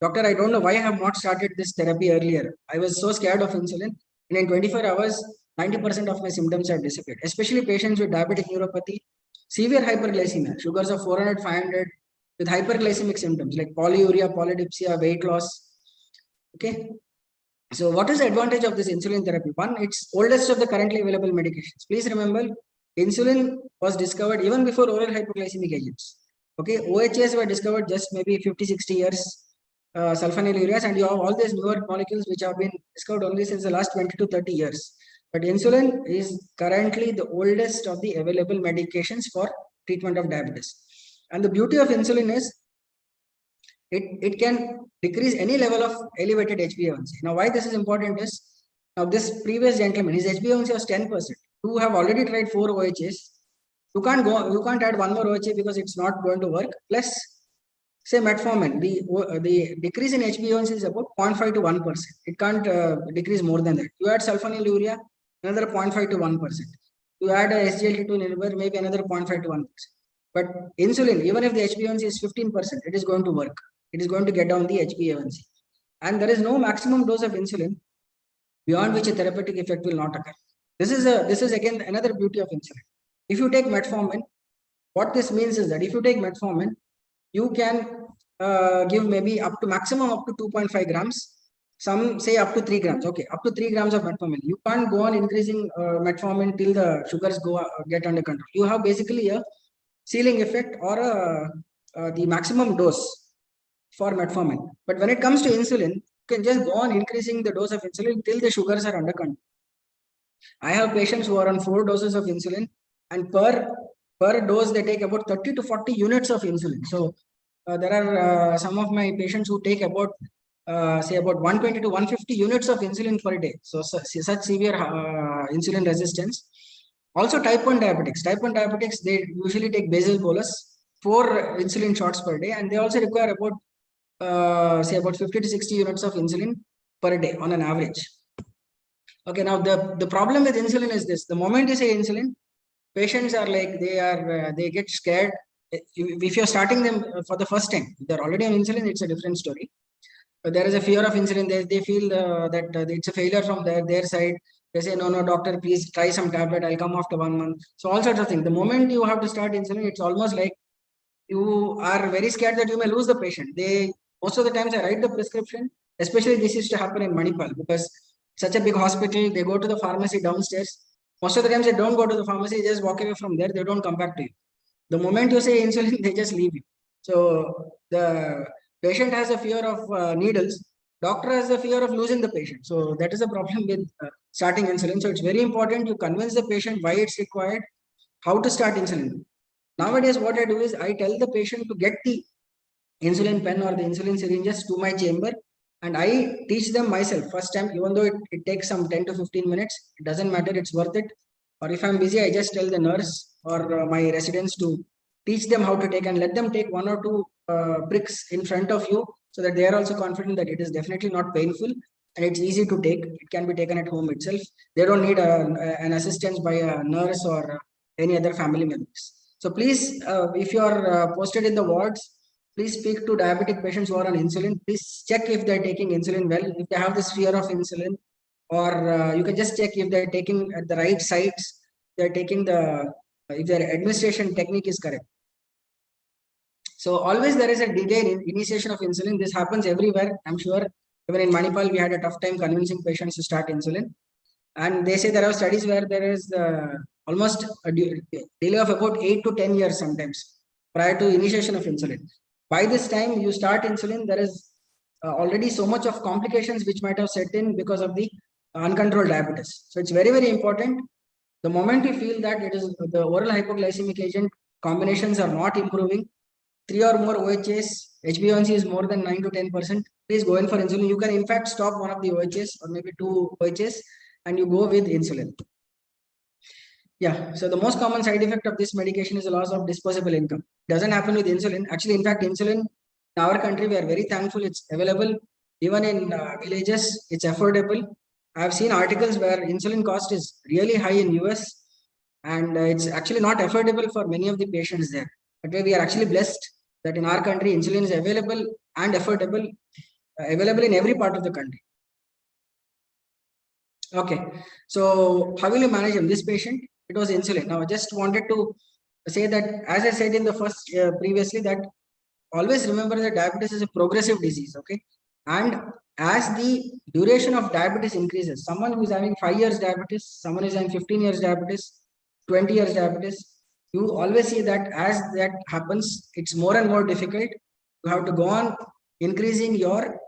doctor, I don't know why I have not started this therapy earlier. I was so scared of insulin, and in 24 hours, 90% of my symptoms have disappeared, especially patients with diabetic neuropathy, severe hyperglycemia, sugars of 400, 500, with hyperglycemic symptoms like polyuria, polydipsia, weight loss. Okay. So what is the advantage of this insulin therapy? One, it's oldest of the currently available medications. Please remember, insulin was discovered even before oral hypoglycemic agents. Okay, OHS were discovered just maybe 50, 60 years, sulfonylureas, and you have all these newer molecules which have been discovered only since the last 20 to 30 years. But insulin is currently the oldest of the available medications for treatment of diabetes. And the beauty of insulin is it can decrease any level of elevated HbA1c. Now, why this is important is, now this previous gentleman, his HbA1c was 10%. You have already tried 4 OHs. You can't add one more OHA because it's not going to work. Plus, say metformin, the decrease in HbA1c is about 0.5 to 1%. It can't decrease more than that. You add sulfonylurea, another 0.5 to 1%. You add a SGLT2 inhibitor, maybe another 0.5 to 1%. But insulin, even if the HbA1c is 15%, it is going to work. It is going to get down the HbA1c. And there is no maximum dose of insulin beyond which a therapeutic effect will not occur. This is again another beauty of insulin. If you take metformin, what this means is that if you take metformin, you can give maybe up to maximum up to 2.5 grams. Some say up to 3 grams. Okay, up to 3 grams of metformin. You can't go on increasing metformin till the sugars get under control. You have basically a ceiling effect or the maximum dose for metformin. But when it comes to insulin, you can just go on increasing the dose of insulin till the sugars are under control. I have patients who are on 4 doses of insulin, and per dose they take about 30 to 40 units of insulin. So there are some of my patients who take about say about 120 to 150 units of insulin per day. So such severe insulin resistance. Also type 1 diabetics. Type 1 diabetics, they usually take basal bolus, 4 insulin shots per day, and they also require about say about 50 to 60 units of insulin per day on an average. Okay, now the problem with insulin is this: the moment you say insulin, patients are like they get scared. If you're starting them for the first time, if they're already on insulin, it's a different story. But there is a fear of insulin. They feel that it's a failure from their side. They say, no, doctor, please try some tablet. I'll come after 1 month. So all sorts of things. The moment you have to start insulin, it's almost like you are very scared that you may lose the patient. Most of the times I write the prescription, especially this used to happen in Manipal because such a big hospital, they go to the pharmacy downstairs. Most of the times they don't go to the pharmacy, they just walk away from there, they don't come back to you. The moment you say insulin, they just leave you. So the patient has a fear of needles, doctor has a fear of losing the patient. So that is a problem with starting insulin. So it's very important you convince the patient why it's required, how to start insulin. Nowadays, what I do is I tell the patient to get the insulin pen or the insulin syringes to my chamber and I teach them myself first time, even though it takes some 10 to 15 minutes, it doesn't matter, it's worth it. Or if I'm busy, I just tell the nurse or my residents to teach them how to take and let them take 1 or 2 bricks in front of you so that they are also confident that it is definitely not painful and it's easy to take. It can be taken at home itself. They don't need an assistance by a nurse or any other family members. So please, if you are posted in the wards, please speak to diabetic patients who are on insulin. Please check if they're taking insulin well, if they have this fear of insulin, or you can just check if they're taking at the right sites, they're taking if their administration technique is correct. So always there is a delay in initiation of insulin. This happens everywhere, I'm sure. Even in Manipal, we had a tough time convincing patients to start insulin. And they say there are studies where there is almost a delay of about 8 to 10 years sometimes prior to initiation of insulin. By this time you start insulin, there is already so much of complications which might have set in because of the uncontrolled diabetes. So it's very, very important. The moment you feel that it is the oral hypoglycemic agent combinations are not improving, 3 or more OHAs, HbA1c is more than 9 to 10%, please go in for insulin. You can in fact stop one of the OHAs or maybe 2 OHAs and you go with insulin. Yeah, so the most common side effect of this medication is the loss of disposable income. It doesn't happen with insulin. Actually, in fact, insulin in our country, we are very thankful it's available. Even in villages, it's affordable. I've seen articles where insulin cost is really high in US and it's actually not affordable for many of the patients there. But we are actually blessed that in our country, insulin is available and affordable, available in every part of the country. Okay, so how will you manage him? This patient, it was insulin. Now, I just wanted to say that, as I said in the first previously, that always remember that diabetes is a progressive disease. Okay, and as the duration of diabetes increases, someone who is having 5 years diabetes, someone is having 15 years diabetes, 20 years diabetes, you always see that as that happens, it's more and more difficult. You have to go on increasing your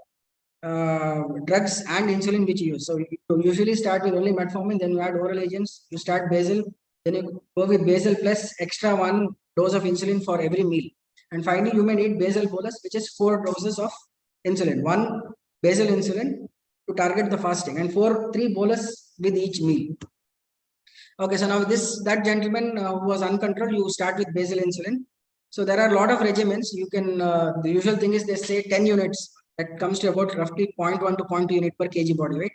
drugs and insulin which you use. So you usually start with only metformin, then you add oral agents, you start basal, then you go with basal plus extra 1 dose of insulin for every meal. And finally, you may need basal bolus, which is 4 doses of insulin, 1 basal insulin to target the fasting and 3 bolus with each meal. Okay, so now that gentleman who was uncontrolled, you start with basal insulin. So there are a lot of regimens. You can, the usual thing is they say 10 units. That comes to about roughly 0.1 to 0.2 unit per kg body weight.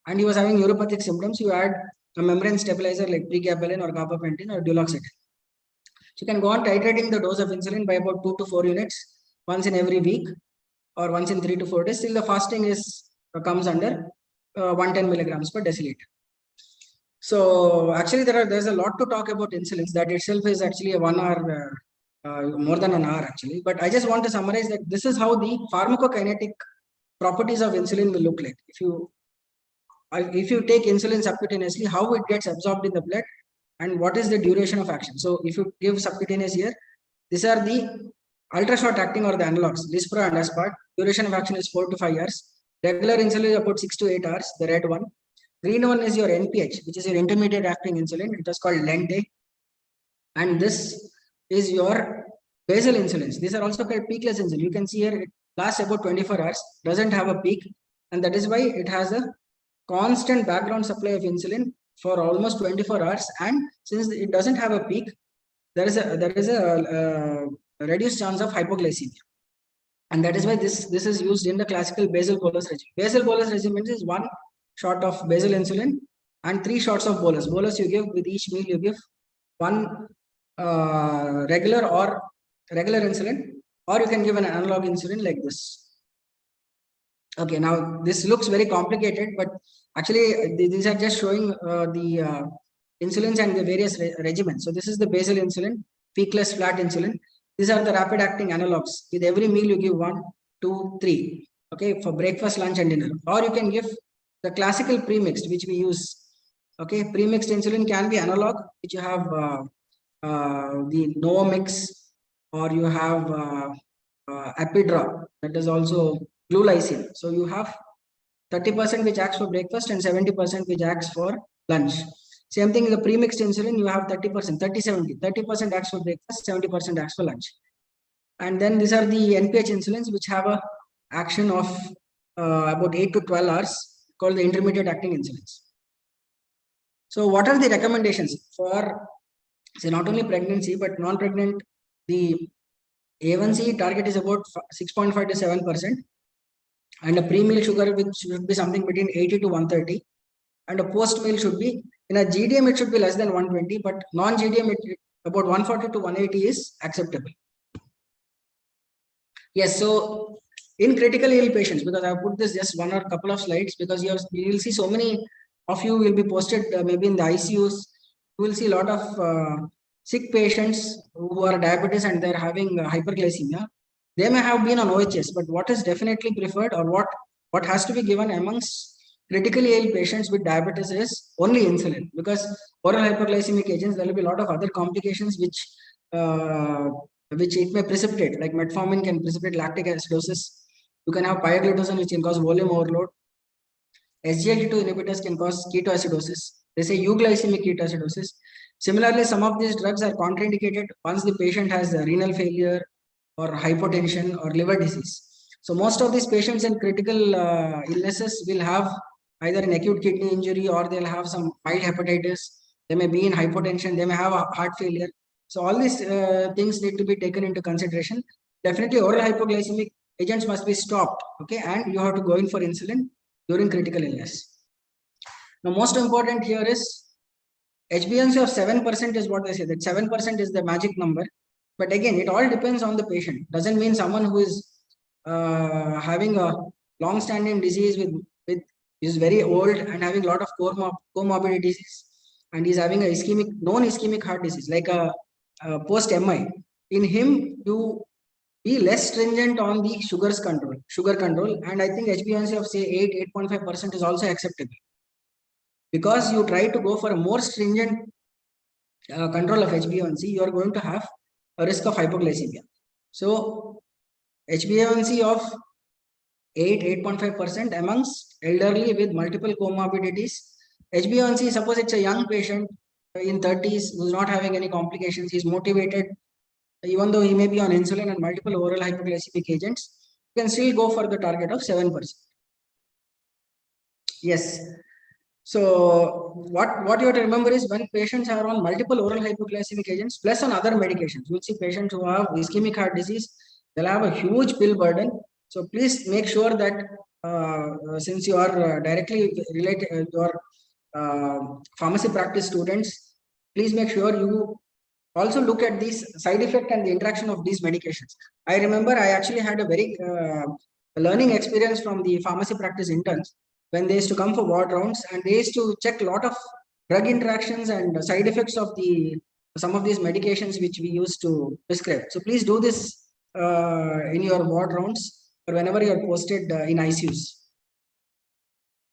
And he was having neuropathic symptoms. You add a membrane stabilizer like pregabalin or gabapentin or duloxetine. So you can go on titrating the dose of insulin by about 2 to 4 units, once in every week or once in 3 to 4 days. Till the fasting comes under 110 milligrams per deciliter. So actually there's a lot to talk about insulins. That itself is actually a 1 hour, more than an hour actually. But I just want to summarize that this is how the pharmacokinetic properties of insulin will look like. If you take insulin subcutaneously, how it gets absorbed in the blood and what is the duration of action. So if you give subcutaneous here, these are the ultra short acting or the analogs, Lispro and Aspart. Duration of action is 4 to 5 years. Regular insulin is about 6 to 8 hours, the red one. Green one is your NPH, which is your intermediate acting insulin. It is called Lente. And this is your basal insulins. These are also called peakless insulin. You can see here it lasts about 24 hours, doesn't have a peak. And that is why it has a constant background supply of insulin for almost 24 hours. And since it doesn't have a peak, there is a reduced chance of hypoglycemia. And that is why this is used in the classical basal bolus regimen. Basal bolus regimen is 1 shot of basal insulin and 3 shots of bolus. Bolus you give with each meal, you give 1 regular insulin, or you can give an analog insulin like this. Okay, now this looks very complicated, but actually these are just showing the insulins and the various regimens. So this is the basal insulin, peakless flat insulin. These are the rapid acting analogs. With every meal you give 1, 2, 3. Okay, for breakfast, lunch, and dinner. Or you can give the classical premixed, which we use. Okay, premixed insulin can be analog, which you have the Novomix, or you have Apidra, that is also glulysin. So you have 30% which acts for breakfast and 70% which acts for lunch. Same thing in the premixed insulin, you have 30%, 30-70. 30% acts for breakfast, 70% acts for lunch. And then these are the NPH insulins, which have a action of about 8 to 12 hours, called the intermediate acting insulins. So what are the recommendations for, say, not only pregnancy, but non-pregnant? The A1C target is about 6.5 to 7%. And a pre-meal sugar, which should be something between 80 to 130. And a post-meal should be, in a GDM, it should be less than 120, but non-GDM, about 140 to 180 is acceptable. Yes, so in critically ill patients, because I put this just one or couple of slides, because you will see so many of you will be posted maybe in the ICUs. You will see a lot of sick patients who are diabetes and they're having hyperglycemia. They may have been on OHS, but what is definitely preferred, or what has to be given amongst critically ill patients with diabetes is only insulin, because oral hyperglycemic agents, there will be a lot of other complications which it may precipitate, like metformin can precipitate lactic acidosis. You can have pioglitazone, which can cause volume overload. SGLT2 inhibitors can cause ketoacidosis. They say euglycemic ketoacidosis. Similarly, some of these drugs are contraindicated once the patient has renal failure or hypotension or liver disease. So most of these patients in critical illnesses will have either an acute kidney injury, or they'll have some mild hepatitis. They may be in hypotension. They may have a heart failure. So all these things need to be taken into consideration. Definitely oral hypoglycemic agents must be stopped. Okay, and you have to go in for insulin during critical illness. Now, most important here is HbA1c of 7% is what they say, that 7% is the magic number. But again, it all depends on the patient. Doesn't mean someone who is having a long-standing disease with is very old and having a lot of comorbidities, and he's having a known ischemic heart disease, like a post-MI. In him, you be less stringent on the sugar control, and I think HbA1c of say 8.5% is also acceptable, because you try to go for a more stringent control of HbA1c, you are going to have a risk of hypoglycemia. So HbA1c of 8.5% amongst elderly with multiple comorbidities. HbA1c, suppose it's a young patient in 30s who's not having any complications, he's motivated, even though he may be on insulin and multiple oral hypoglycemic agents, you can still go for the target of 7%. Yes. So what you have to remember is, when patients are on multiple oral hypoglycemic agents plus on other medications, you'll see patients who have ischemic heart disease, they'll have a huge pill burden. So please make sure that since you are directly related, your pharmacy practice students, please make sure you also look at these side effect and the interaction of these medications. I remember I actually had a very learning experience from the pharmacy practice interns, when they used to come for ward rounds, and they used to check a lot of drug interactions and side effects of some of these medications which we used to prescribe. So please do this in your ward rounds, or whenever you are posted in ICUs.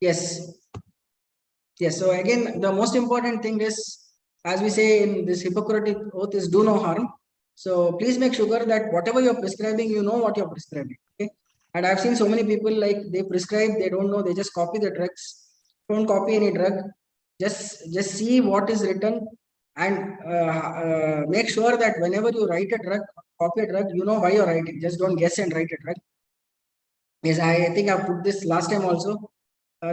Yes. Yes. So again, the most important thing is, as we say in this Hippocratic oath, is do no harm. So please make sure that whatever you're prescribing, you know what you're prescribing. Okay. And I've seen so many people, like, they prescribe, they don't know, they just copy the drugs. Don't copy any drug. Just see what is written, and make sure that whenever you write a drug, copy a drug, you know why you're writing. Just don't guess and write a drug. Yes, I think I put this last time also.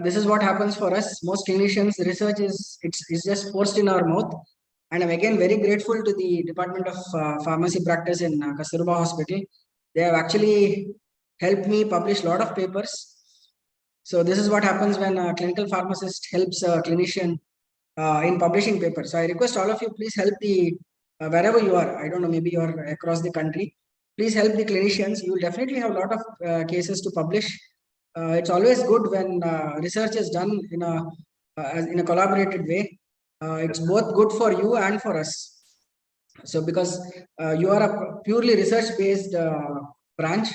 This is what happens for us. Most clinicians, the research is just forced in our mouth. And I'm again very grateful to the Department of Pharmacy Practice in Kasturba Hospital. They have actually helped me publish a lot of papers. So this is what happens when a clinical pharmacist helps a clinician in publishing papers. So I request all of you, please help the wherever you are. I don't know, maybe you are across the country. Please help the clinicians. You will definitely have a lot of cases to publish. It's always good when research is done in a collaborated way. It's both good for you and for us. So because you are a purely research based branch,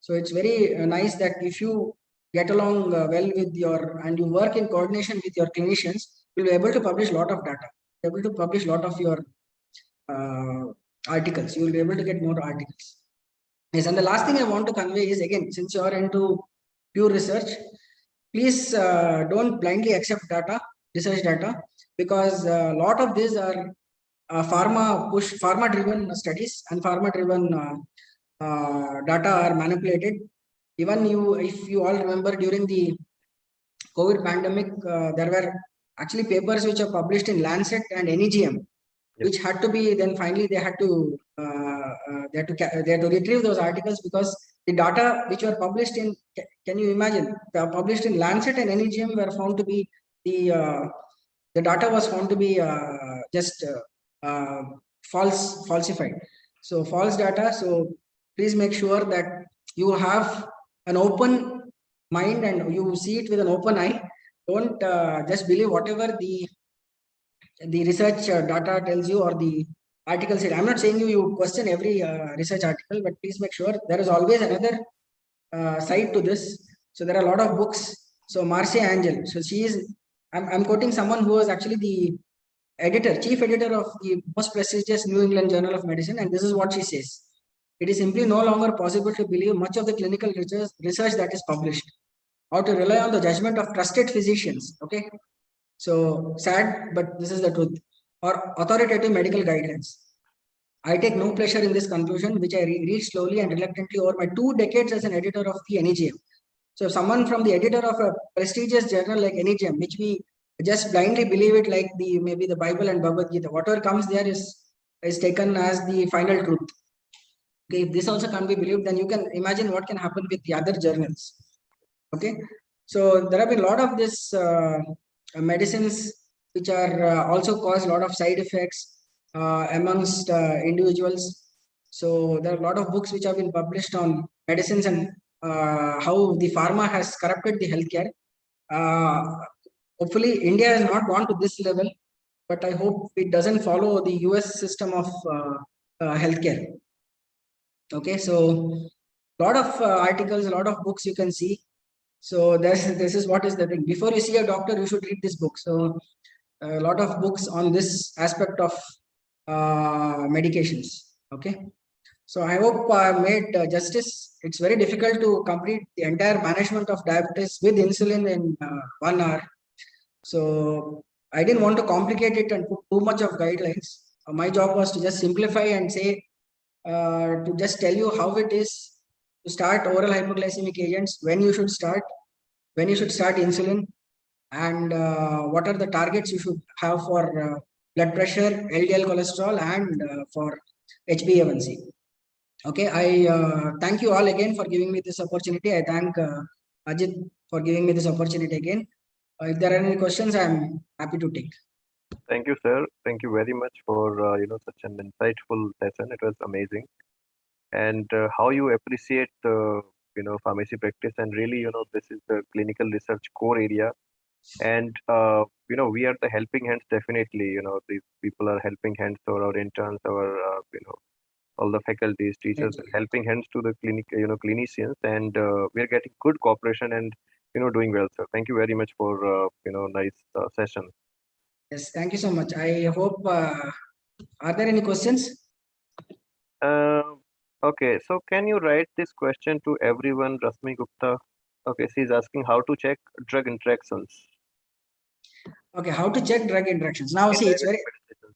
so it's very nice that if you get along well with your and you work in coordination with your clinicians, you'll be able to publish a lot of data, able to publish a lot of your articles. You will be able to get more articles. Yes, and the last thing I want to convey is, again, since you are into pure research, please don't blindly accept data, research data, because a lot of these are pharma driven studies, and pharma driven data are manipulated. Even if you all remember, during the COVID pandemic, there were actually papers which are published in Lancet and NEGM, which had to be, then finally they had to retrieve those articles, because the data which were published in, can you imagine, they are published in Lancet and NEGM were found to be the data was found to be falsified. So false data. So please make sure that you have an open mind and you see it with an open eye. Don't just believe whatever the research data tells you or the article said. I'm not saying you question every research article, but please make sure there is always another side to this. So there are a lot of books. So Marcia Angel, so she is, I'm quoting someone who was actually the chief editor of the most prestigious New England Journal of Medicine, and this is what she says: it is simply no longer possible to believe much of the clinical research that is published, or to rely on the judgment of trusted physicians. Okay, so sad, but this is the truth. Or authoritative medical guidelines. I take no pleasure in this conclusion, which I read slowly and reluctantly over my 2 decades as an editor of the NEGM. So someone from the editor of a prestigious journal like NEGM, which we just blindly believe it like maybe the Bible and Bhagavad Gita, whatever comes there is taken as the final truth. Okay, if this also can't be believed, then you can imagine what can happen with the other journals. Okay, so there have been a lot of this medicines which are also cause a lot of side effects amongst individuals. So there are a lot of books which have been published on medicines and how the pharma has corrupted the healthcare. Hopefully, India has not gone to this level, but I hope it doesn't follow the US system of healthcare. Okay, so a lot of articles, a lot of books you can see. So this is what is the thing. Before you see a doctor, you should read this book. So a lot of books on this aspect of medications. Okay. So I hope I made justice. It's very difficult to complete the entire management of diabetes with insulin in 1 hour. So I didn't want to complicate it and put too much of guidelines. My job was to just simplify and say, to just tell you how it is to start oral hypoglycemic agents, when you should start insulin, and what are the targets you should have for blood pressure, LDL cholesterol, and for HbA1c. Okay, I thank you all again for giving me this opportunity. I thank Ajit for giving me this opportunity again. If there are any questions, I'm happy to take. Thank you, sir. Thank you very much for such an insightful session. It was amazing, and how you appreciate the pharmacy practice, and really this is the clinical research core area, and we are the helping hands. Definitely, these people are helping hands for our interns, our all the faculties, teachers, helping hands to the clinicians, and we are getting good cooperation and doing well, sir. Thank you very much for nice session. Yes, thank you so much. I hope, are there any questions? Okay, so can you write this question to everyone, Rasmi Gupta? Okay, she's asking how to check drug interactions. Okay, how to check drug interactions. Now, see, it's very.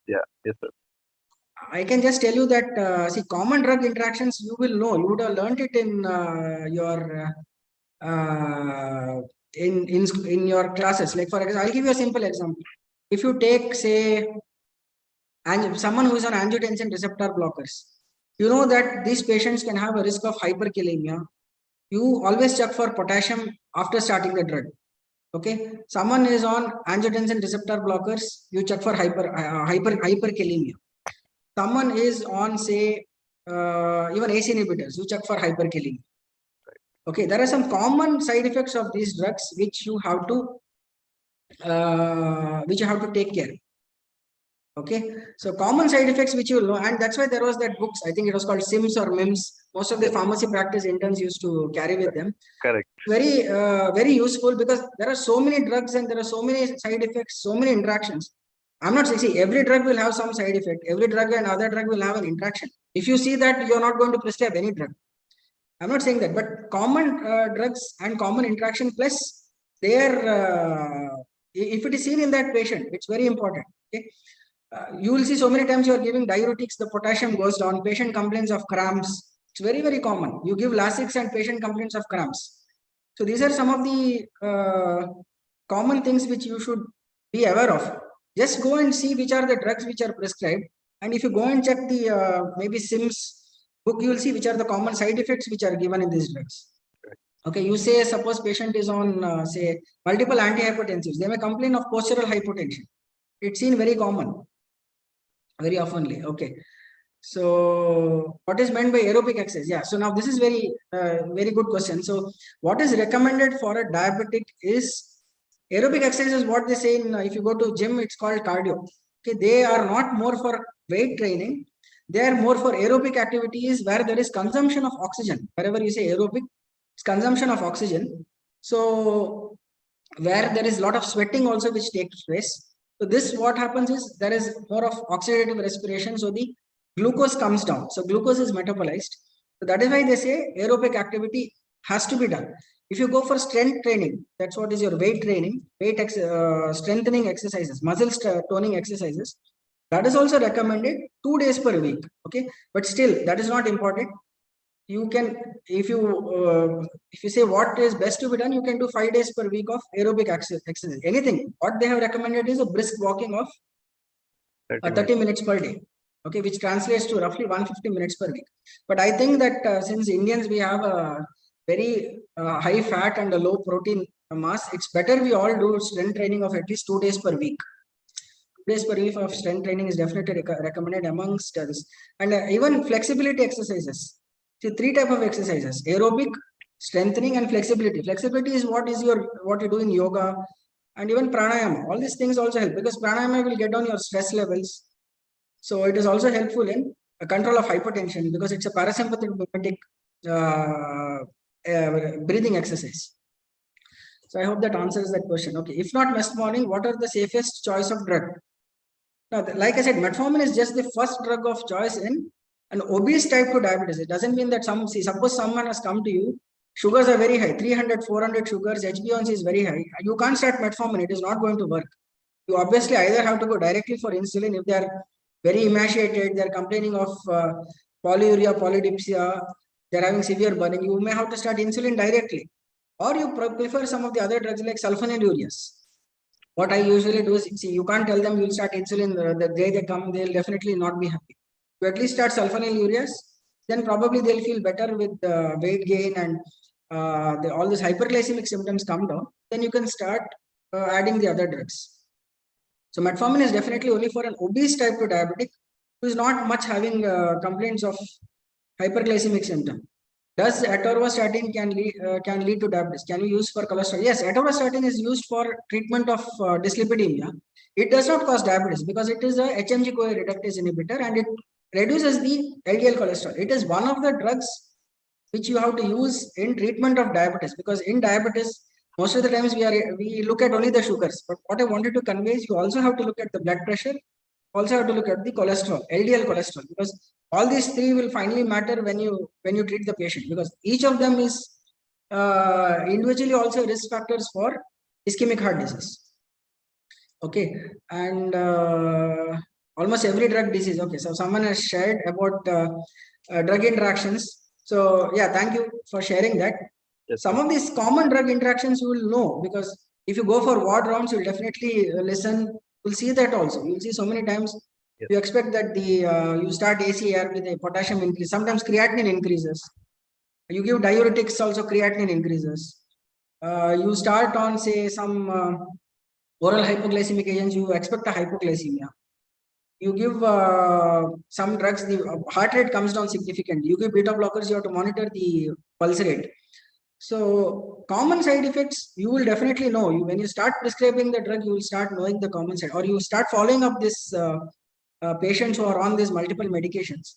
Yeah, yes, sir. I can just tell you that, see, common drug interactions, you will know. You would have learned it in your in your classes. Like, for example, I'll give you a simple example. If you take, say, someone who is on angiotensin receptor blockers, you know that these patients can have a risk of hyperkalemia. you always check for potassium after starting the drug. Okay, someone is on angiotensin receptor blockers, you check for hyperkalemia. Someone is on, say, even ACE inhibitors, you check for hyperkalemia. Okay, there are some common side effects of these drugs which you have to take care. Okay, so common side effects which you will know, and that's why there was that books. I think it was called SIMS or MIMS. Most of the pharmacy practice interns used to carry with them. Correct. Very useful, because there are so many drugs and there are so many side effects, so many interactions. I'm not saying, see, every drug will have some side effect. Every drug and other drug will have an interaction. If you see that, you're not going to prescribe any drug. I'm not saying that, but common drugs and common interaction plus if it is seen in that patient, it's very important. Okay. You will see so many times you are giving diuretics, the potassium goes down, patient complains of cramps. It's very, very common. You give Lasix and patient complains of cramps. So these are some of the common things which you should be aware of. Just go and see which are the drugs which are prescribed. And if you go and check the maybe SIMS book, you will see which are the common side effects which are given in these drugs. Okay, you say, suppose patient is on, say, multiple antihypertensives. They may complain of postural hypotension. It's seen very common, very oftenly. Okay. So what is meant by aerobic exercise? Yeah. So now this is very good question. So what is recommended for a diabetic is aerobic exercise is what they say in, if you go to gym, it's called cardio. Okay. They are not more for weight training. They are more for aerobic activities where there is consumption of oxygen. Wherever you say aerobic, it's consumption of oxygen. So where there is a lot of sweating also which takes place. So this, what happens is there is more of oxidative respiration. So the glucose comes down. So glucose is metabolized. So that is why they say aerobic activity has to be done. If you go for strength training, that's what is your weight training, strengthening exercises, muscle toning exercises. That is also recommended 2 days per week. Okay, but still that is not important. You can, if you say what is best to be done, you can do 5 days per week of aerobic exercise. Anything. What they have recommended is a brisk walking of 30 minutes per day. Okay, which translates to roughly 150 minutes per week. But I think that since Indians, we have a very high fat and a low protein mass, it's better we all do strength training of at least 2 days per week. 2 days per week of strength training is definitely recommended amongst others. And even flexibility exercises. See, 3 types of exercises: aerobic, strengthening, and flexibility. Flexibility is what you do in yoga, and even pranayama. All these things also help, because pranayama will get down your stress levels. So it is also helpful in control of hypertension, because it's a parasympathetic breathing exercise. So I hope that answers that question. Okay, if not metformin, what are the safest choice of drug? Now, like I said, metformin is just the first drug of choice in an obese type 2 diabetes. It doesn't mean that suppose someone has come to you, sugars are very high, 300, 400 sugars, HbA1c is very high. You can't start metformin. It is not going to work. You obviously either have to go directly for insulin if they are very emaciated, they are complaining of polyuria, polydipsia, they are having severe burning. You may have to start insulin directly. Or you prefer some of the other drugs like sulfonylureas. What I usually do is, see, you can't tell them you'll start insulin the day they come, they'll definitely not be happy. You at least start sulfonylureas, then probably they'll feel better with weight gain and all these hyperglycemic symptoms come down. Then you can start adding the other drugs. So metformin is definitely only for an obese type 2 diabetic who is not much having complaints of hyperglycemic symptom. Does atorvastatin can lead to diabetes? Can we use for cholesterol? Yes, atorvastatin is used for treatment of dyslipidemia. It does not cause diabetes because it is a HMG-CoA reductase inhibitor and it reduces the LDL cholesterol. It is one of the drugs which you have to use in treatment of diabetes, because in diabetes, most of the times we look at only the sugars. But what I wanted to convey is you also have to look at the blood pressure, also have to look at the cholesterol, LDL cholesterol, because all these 3 will finally matter when you treat the patient, because each of them is individually also risk factors for ischemic heart disease. Okay, and almost every drug disease. Okay, so someone has shared about drug interactions. So yeah, thank you for sharing that. Yes, some of these common drug interactions you will know, because if you go for ward rounds, you'll definitely listen. You'll see that also. You'll see so many times. Yes. You expect that you start ACR with a potassium increase. Sometimes creatinine increases. You give diuretics, also creatinine increases. You start on, say, some oral hypoglycemic agents, you expect a hypoglycemia. You give some drugs, the heart rate comes down significantly. You give beta blockers, you have to monitor the pulse rate. So common side effects, you will definitely know. When you start prescribing the drug, you will start knowing the common side, or you start following up this patients who are on these multiple medications.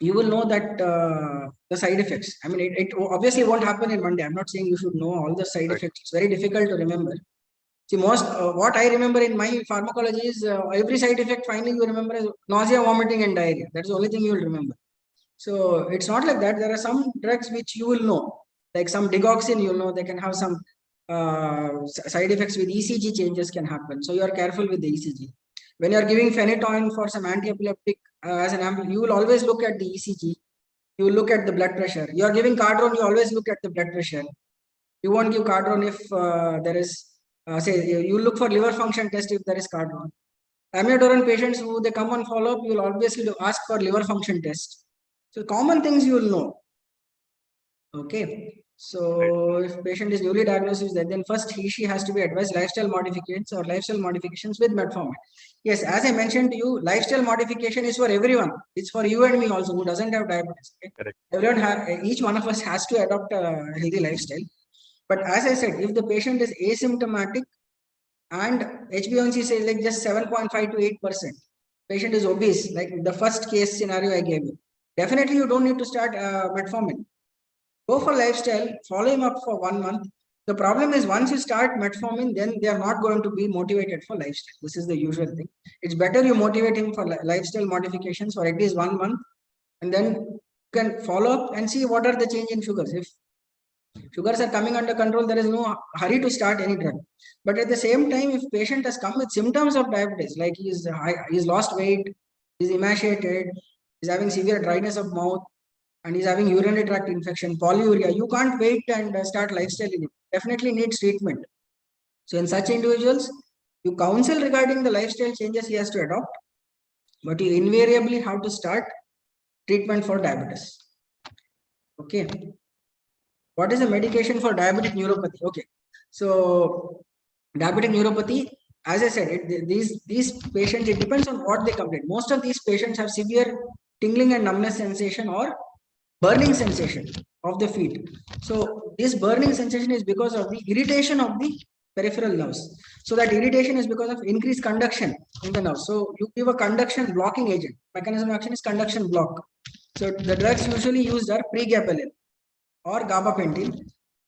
You will know that the side effects. I mean, it obviously won't happen in one day. I'm not saying you should know all the side effects. It's very difficult to remember. See, most what I remember in my pharmacology is every side effect finally you remember is nausea, vomiting, and diarrhea. That's the only thing you will remember. So it's not like that. There are some drugs which you will know, like some digoxin, you know, they can have some side effects with ECG changes can happen. So you are careful with the ECG. When you are giving phenytoin for some anti-epileptic as an ample, you will always look at the ECG. You will look at the blood pressure. You are giving cardron, you always look at the blood pressure. You won't give cardron if there is, say, you look for liver function test if there is cardron. Amiodarone patients who they come on follow-up, you will obviously ask for liver function test. So common things you will know. Okay. So if patient is newly diagnosed with that, then first she has to be advised lifestyle modifications or lifestyle modifications with metformin. Yes, as I mentioned to you, lifestyle modification is for everyone. It's for you and me also who doesn't have diabetes. Okay? Correct. Everyone each one of us has to adopt a healthy lifestyle. But as I said, if the patient is asymptomatic and HbA1c is like just 7.5 to 8%, patient is obese, like the first case scenario I gave you, definitely you don't need to start metformin. Go for lifestyle, follow him up for 1 month. The problem is once you start metformin, then they are not going to be motivated for lifestyle. This is the usual thing. It's better you motivate him for lifestyle modifications for at least 1 month, and then you can follow up and see what are the change in sugars. If sugars are coming under control, there is no hurry to start any drug. But at the same time, if patient has come with symptoms of diabetes, like he's lost weight, he's emaciated, he's having severe dryness of mouth, and he's having urinary tract infection, polyuria, you can't wait and start lifestyle in it. Definitely needs treatment. So in such individuals, you counsel regarding the lifestyle changes he has to adopt, but you invariably have to start treatment for diabetes. Okay. What is the medication for diabetic neuropathy? Okay. So diabetic neuropathy, as I said, these patients, it depends on what they complain. Most of these patients have severe tingling and numbness sensation or burning sensation of the feet. So this burning sensation is because of the irritation of the peripheral nerves. So that irritation is because of increased conduction in the nerves. So you give a conduction blocking agent. Mechanism of action is conduction block. So the drugs usually used are pregabalin or gabapentin.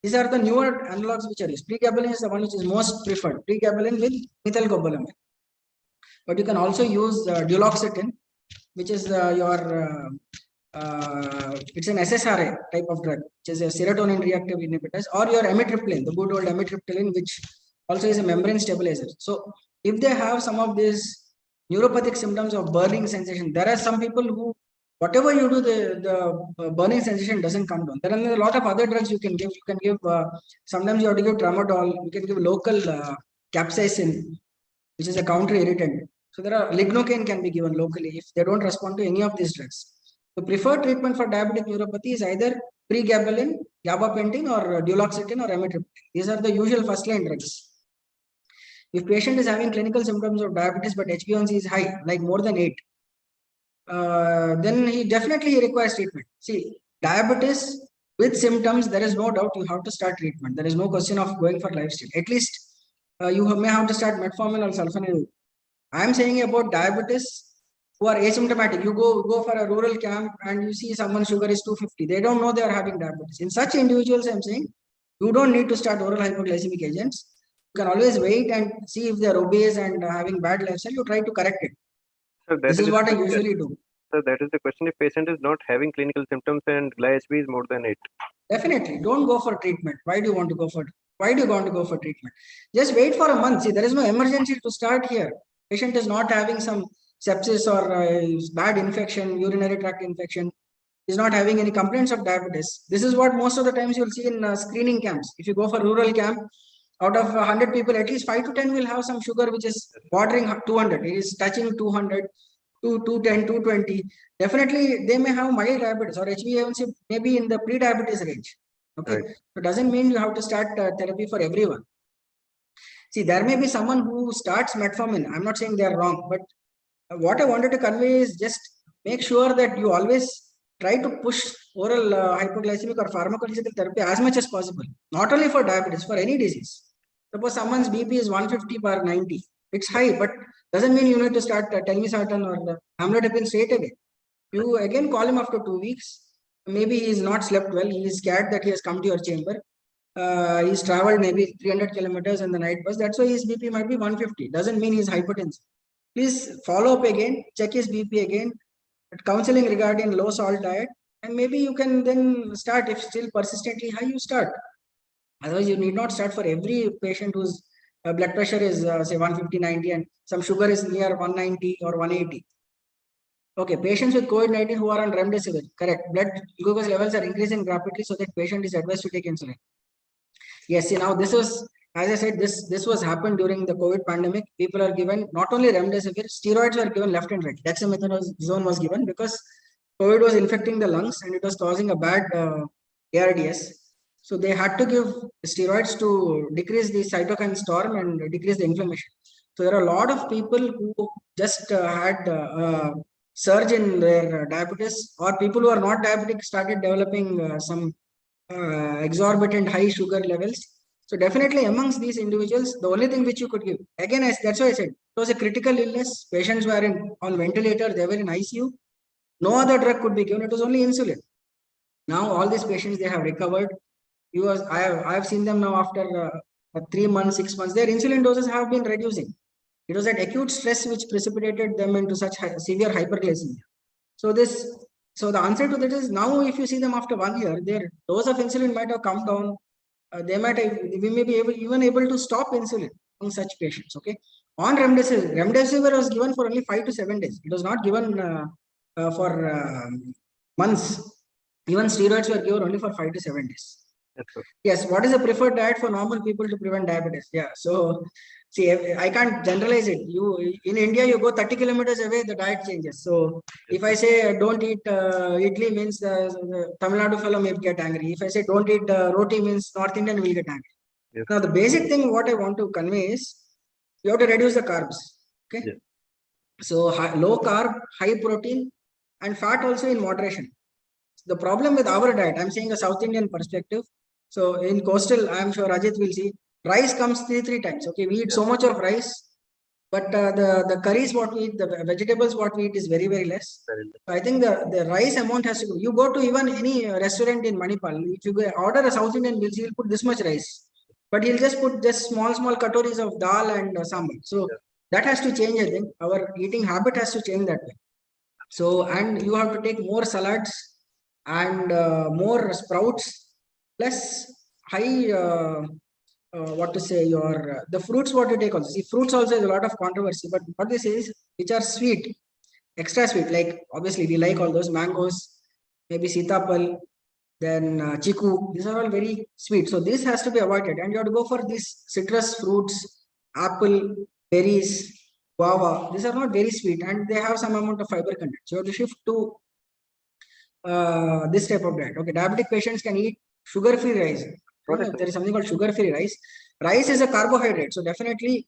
These are the newer analogs which are used. Pregabalin is the one which is most preferred. Pregabalin with methylcobalamin. But you can also use duloxetine, which is it's an SSRI type of drug, which is a serotonin reactive inhibitors, or your amitriptyline, the good old amitriptyline, which also is a membrane stabilizer. So if they have some of these neuropathic symptoms of burning sensation, there are some people who, whatever you do, the burning sensation doesn't come down. There are a lot of other drugs you can give. You can give, sometimes you have to give tramadol, you can give local capsaicin, which is a counter irritant. So there are lignocaine can be given locally if they don't respond to any of these drugs. The preferred treatment for diabetic neuropathy is either pregabalin, gabapentin, or duloxetine or amitriptyline. These are the usual first-line drugs. If patient is having clinical symptoms of diabetes but HbA1c is high, like more than 8, then he definitely requires treatment. See, diabetes with symptoms, there is no doubt you have to start treatment. There is no question of going for lifestyle. At least you may have to start metformin or sulfonylurea. I am saying about diabetes who are asymptomatic. You go for a rural camp and you see someone's sugar is 250. They don't know they are having diabetes. In such individuals, I'm saying you don't need to start oral hypoglycemic agents. You can always wait and see if they are obese and having bad lifestyle. You try to correct it. So This is what I usually do. So that is the question. If patient is not having clinical symptoms and GLI-HB is more than 8. Definitely, don't go for treatment. Why do you want to go for treatment? Just wait for a month. See, there is no emergency to start here. Patient is not having some sepsis or bad infection, urinary tract infection, is not having any complaints of diabetes. This is what most of the times you'll see in screening camps. If you go for rural camp, out of 100 people, at least 5 to 10 will have some sugar which is bordering 200. It is touching 200. 210, 220. Definitely, they may have mild diabetes or HbA1c maybe in the pre-diabetes range. Okay, Right. so it doesn't mean you have to start therapy for everyone. See, there may be someone who starts metformin. I'm not saying they are wrong, but what I wanted to convey is just make sure that you always try to push oral hypoglycemic or pharmacological therapy as much as possible. Not only for diabetes, for any disease. Suppose someone's BP is 150/90. It's high, but doesn't mean you need to start telmisartan or amlodipine straight away. You again call him after 2 weeks. Maybe he's not slept well. He is scared that he has come to your chamber. He's traveled maybe 300 kilometers in the night bus. That's why his BP might be 150. Doesn't mean he's hypertensive. Please follow up again, check his BP again, counseling regarding low salt diet, and maybe you can then start. If still persistently high, you start. Otherwise, you need not start for every patient whose blood pressure is say 150/90 and some sugar is near 190 or 180. Okay, patients with COVID-19 who are on remdesivir, correct. Blood glucose levels are increasing rapidly, so that patient is advised to take insulin. Yes, see, now this was, as I said, this was happened during the COVID pandemic. People are given not only remdesivir, steroids were given left and right. Dexamethasone was given because COVID was infecting the lungs and it was causing a bad ARDS. So they had to give steroids to decrease the cytokine storm and decrease the inflammation. So there are a lot of people who just had surge in their diabetes, or people who are not diabetic started developing some exorbitant high sugar levels. So definitely amongst these individuals, the only thing which you could give, again, that's why I said, it was a critical illness. Patients were on ventilator, they were in ICU. No other drug could be given. It was only insulin. Now all these patients, they have recovered. I have seen them now after 3 months, 6 months. Their insulin doses have been reducing. It was that acute stress which precipitated them into such severe hyperglycemia. So the answer to that is, now if you see them after 1 year, their dose of insulin might have come down. We may be even able to stop insulin in such patients. Okay, on remdesivir was given for only 5 to 7 days. It was not given for months. Even steroids were given only for 5 to 7 days. Yes, what is the preferred diet for normal people to prevent diabetes? Yeah, so see, I can't generalize it. In India, you go 30 kilometers away, the diet changes. So if I say don't eat idli, means the Tamil Nadu fellow may get angry. If I say don't eat roti, means North Indian will get angry. Yes. Now the basic thing what I want to convey is you have to reduce the carbs. Okay, yes. So low carb, high protein, and fat also in moderation. The problem with our diet, I'm saying a South Indian perspective. So in coastal, I'm sure Ajit will see, rice comes three times. Okay, we eat so much of rice, but the curries what we eat, the vegetables what we eat is very, very less. So I think the rice amount has to go. You go to even any restaurant in Manipal, if you order a South Indian meal, he'll put this much rice, but he'll just put just small katoris of dal and sambar. So that has to change. I think our eating habit has to change that way. So, and you have to take more salads and more sprouts, plus high what to say, your the fruits what you take also. See, fruits also is a lot of controversy, but what they say is which are sweet, extra sweet, like obviously we like all those mangoes, maybe sitapal, then chiku. These are all very sweet, so this has to be avoided, and you have to go for these citrus fruits, apple, berries, guava. These are not very sweet and they have some amount of fiber content. So you have to shift to this type of diet. Okay, diabetic patients can eat sugar-free rice. There is something called sugar-free rice. Rice is a carbohydrate, so definitely,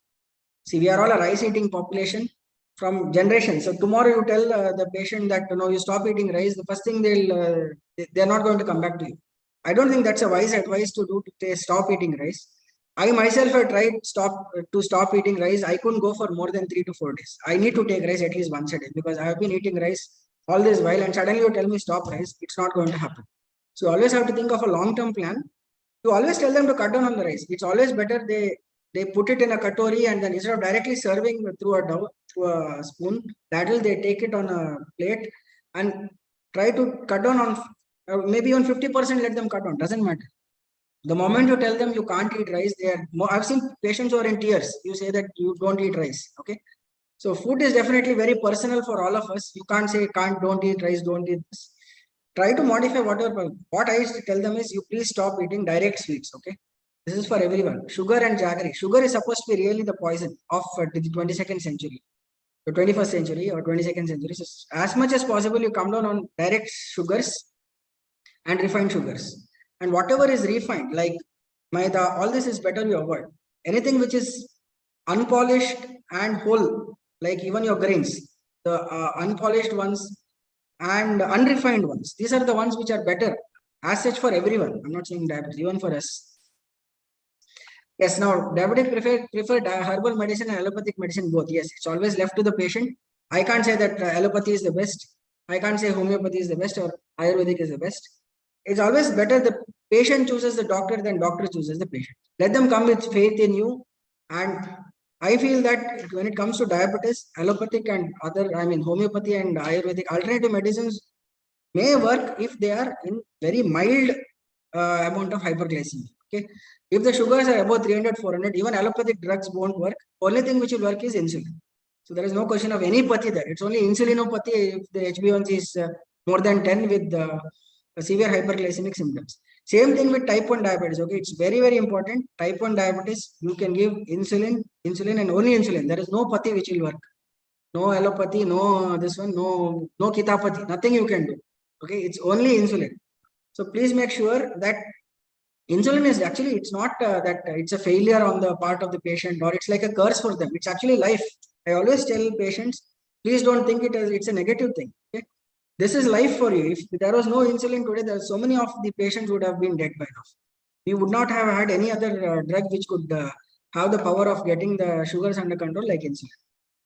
see, we are all a rice-eating population from generations. So tomorrow you tell the patient that you stop eating rice, the first thing they're not going to come back to you. I don't think that's a wise advice to do, to stop eating rice. I myself have tried to stop eating rice. I couldn't go for more than 3 to 4 days. I need to take rice at least once a day because I have been eating rice all this while, and suddenly you tell me stop rice, it's not going to happen. So you always have to think of a long-term plan. You always tell them to cut down on the rice. It's always better they put it in a katori, and then instead of directly serving through a spoon, they take it on a plate and try to cut down on maybe on 50%. Let them cut down. Doesn't matter. The moment you tell them you can't eat rice, I've seen patients who are in tears. You say that you don't eat rice. Okay. So food is definitely very personal for all of us. You can't say don't eat rice, don't eat this. Try to modify whatever. What I used to tell them is you please stop eating direct sweets. Okay. This is for everyone. Sugar and jaggery. Sugar is supposed to be really the poison of the 22nd century. the 21st century or 22nd century. So as much as possible, you come down on direct sugars and refined sugars. And whatever is refined, like maida, all this is better you avoid. Anything which is unpolished and whole, like even your grains, the unpolished ones and unrefined ones, these are the ones which are better as such for everyone. I'm not saying diabetes, even for us. Yes, now diabetic prefer herbal medicine and allopathic medicine both. Yes, it's always left to the patient. I can't say that allopathy is the best. I can't say homeopathy is the best or Ayurvedic is the best. It's always better the patient chooses the doctor than doctor chooses the patient. Let them come with faith in you. And I feel that when it comes to diabetes, allopathic and other, homeopathy and Ayurvedic alternative medicines may work if they are in very mild amount of hyperglycemia. Okay, if the sugars are above 300, 400, even allopathic drugs won't work. Only thing which will work is insulin. So there is no question of any pathy there. It's only insulinopathy if the HbA1c is more than 10 with severe hyperglycemic symptoms. Same thing with type 1 diabetes. Okay, it's very, very important. Type 1 diabetes, you can give insulin and only insulin. There is no pathy which will work. No allopathy, no this one, no kitapathy, nothing you can do. Okay, it's only insulin. So please make sure that insulin is actually, it's not that it's a failure on the part of the patient or it's like a curse for them. It's actually life. I always tell patients, please don't think it's a negative thing. Okay? This is life for you. If there was no insulin today, there are so many of the patients would have been dead by now. We would not have had any other drug which could have the power of getting the sugars under control like insulin.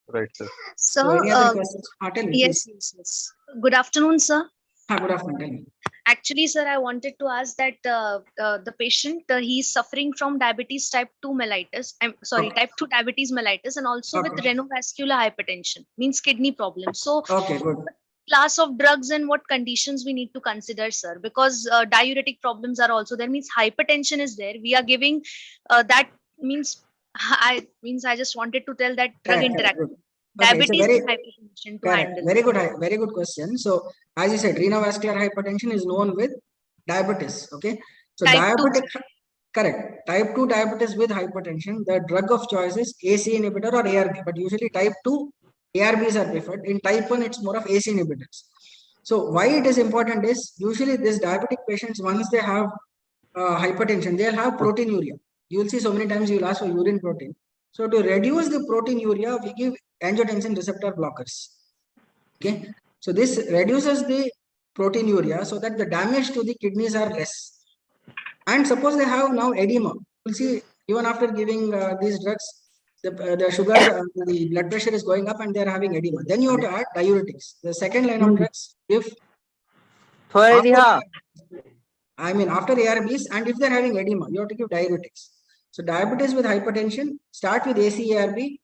Right, sir. So any other questions? Tell me, yes. Good afternoon, sir. Good afternoon. Tell me. Actually, sir, I wanted to ask that the patient, he's suffering from diabetes type 2 mellitus. Type 2 diabetes mellitus, and also with renovascular hypertension, means kidney problems. So, good. What class of drugs and what conditions we need to consider, sir? Because diuretic problems are also there. Means hypertension is there. We are giving that means I just wanted to tell that drug interaction. Diabetes and hypertension to handle. Very good question. So, as you said, renovascular hypertension is known with diabetes. Okay. So, type diabetic, 2. Correct. Type 2 diabetes with hypertension, the drug of choice is AC inhibitor or ARB. But usually type 2, ARBs are preferred. In type 1, it's more of AC inhibitors. So, why it is important is usually these diabetic patients, once they have hypertension, they'll have proteinuria. You will see so many times you will ask for urine protein. So, to reduce the proteinuria, we give angiotensin receptor blockers. Okay, so this reduces the proteinuria so that the damage to the kidneys are less. And suppose they have now edema, you'll see even after giving these drugs, the sugar, the blood pressure is going up and they're having edema. Then you have to add diuretics. The second line of drugs, after ARBs, and if they're having edema, you have to give diuretics. So diabetes with hypertension, start with ACE-ARB.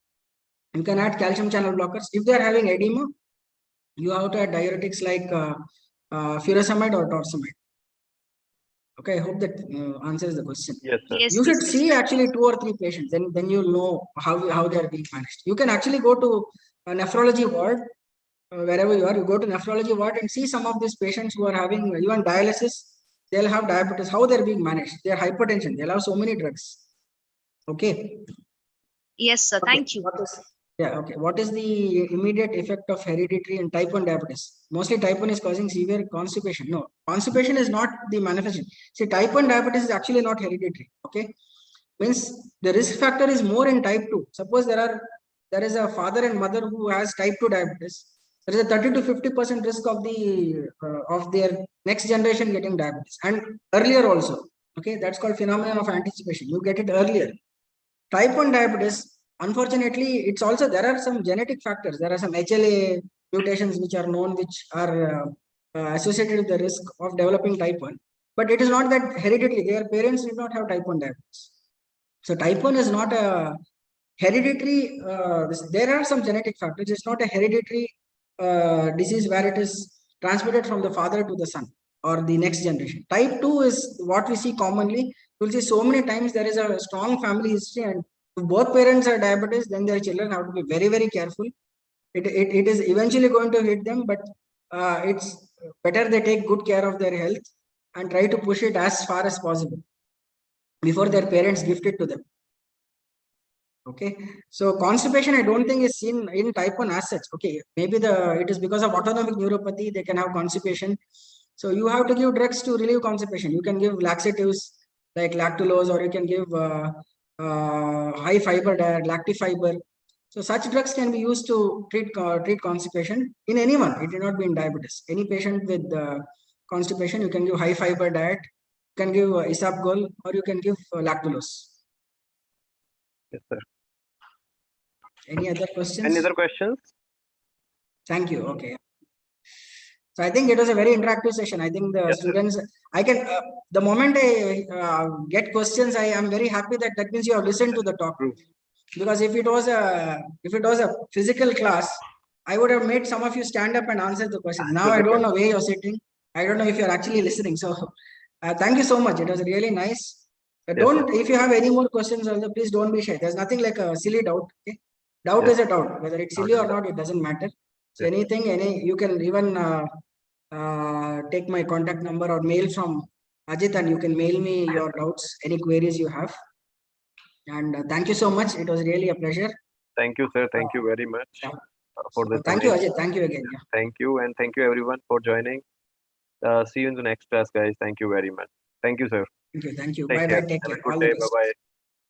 You can add calcium channel blockers. If they are having edema, you have to add diuretics like furosemide or torsemide. Okay, I hope that answers the question. Yes, sir. Yes, You should see actually 2 or 3 patients, then you'll know how they are being managed. You can actually go to a nephrology ward, wherever you are. You go to nephrology ward and see some of these patients who are having even dialysis. They'll have diabetes. How they're being managed? They're hypertension. They'll have so many drugs. Okay. Yes, sir. Thank you. What is the immediate effect of hereditary and type 1 diabetes? Mostly type 1 is causing severe constipation. No, constipation is not the manifestation. See, type 1 diabetes is actually not hereditary. Okay. Means the risk factor is more in type 2. Suppose there is a father and mother who has type 2 diabetes. There is a 30 to 50% risk of their next generation getting diabetes, and earlier also. Okay, that's called phenomenon of anticipation. You get it earlier. Type 1 diabetes, unfortunately, it's also, there are some genetic factors. There are some HLA mutations which are known, which are associated with the risk of developing type 1. But it is not that hereditary. Their parents did not have type 1 diabetes. So type 1 is not a hereditary. There are some genetic factors. It's not a hereditary disease where it is transmitted from the father to the son or the next generation. Type 2 is what we see commonly. You'll see so many times there is a strong family history, and if both parents are diabetes, then their children have to be very, very careful. It is eventually going to hit them, but it's better they take good care of their health and try to push it as far as possible before their parents gift it to them. Okay, so constipation, I don't think is seen in type 1 as such. Okay, maybe it is because of autonomic neuropathy, they can have constipation. So you have to give drugs to relieve constipation. You can give laxatives like lactulose, or you can give high fiber diet, lactifiber. So such drugs can be used to treat constipation in anyone. It may not be in diabetes. Any patient with constipation, you can give high fiber diet, you can give isabgol, or you can give lactulose. Yes, sir. Any other questions? Any other questions? Thank you. Okay. So I think it was a very interactive session. I think the Yes, sir. students, I can, the moment I get questions, I am very happy that means you have listened to the talk. True. Because if it was a physical class, I would have made some of you stand up and answer the questions. Now I don't know where you're sitting. I don't know if you're actually listening. So thank you so much. It was really nice. If you have any more questions, also please don't be shy. There's nothing like a silly doubt. Okay? Doubt Yes. is a doubt. Whether it's silly or not, it doesn't matter. So Yes. you can even take my contact number or mail from Ajit, and you can mail me your doubts, any queries you have. And thank you so much. It was really a pleasure. Thank you, sir. Thank you very much for So this. thank you, Ajit. Thank you again. Yeah. Thank you, and thank you everyone for joining. See you in the next class, guys. Thank you very much. Thank you, sir. Thank you. Thank you. Take Bye care. bye. Take Have care. a good All day. the best. Bye bye.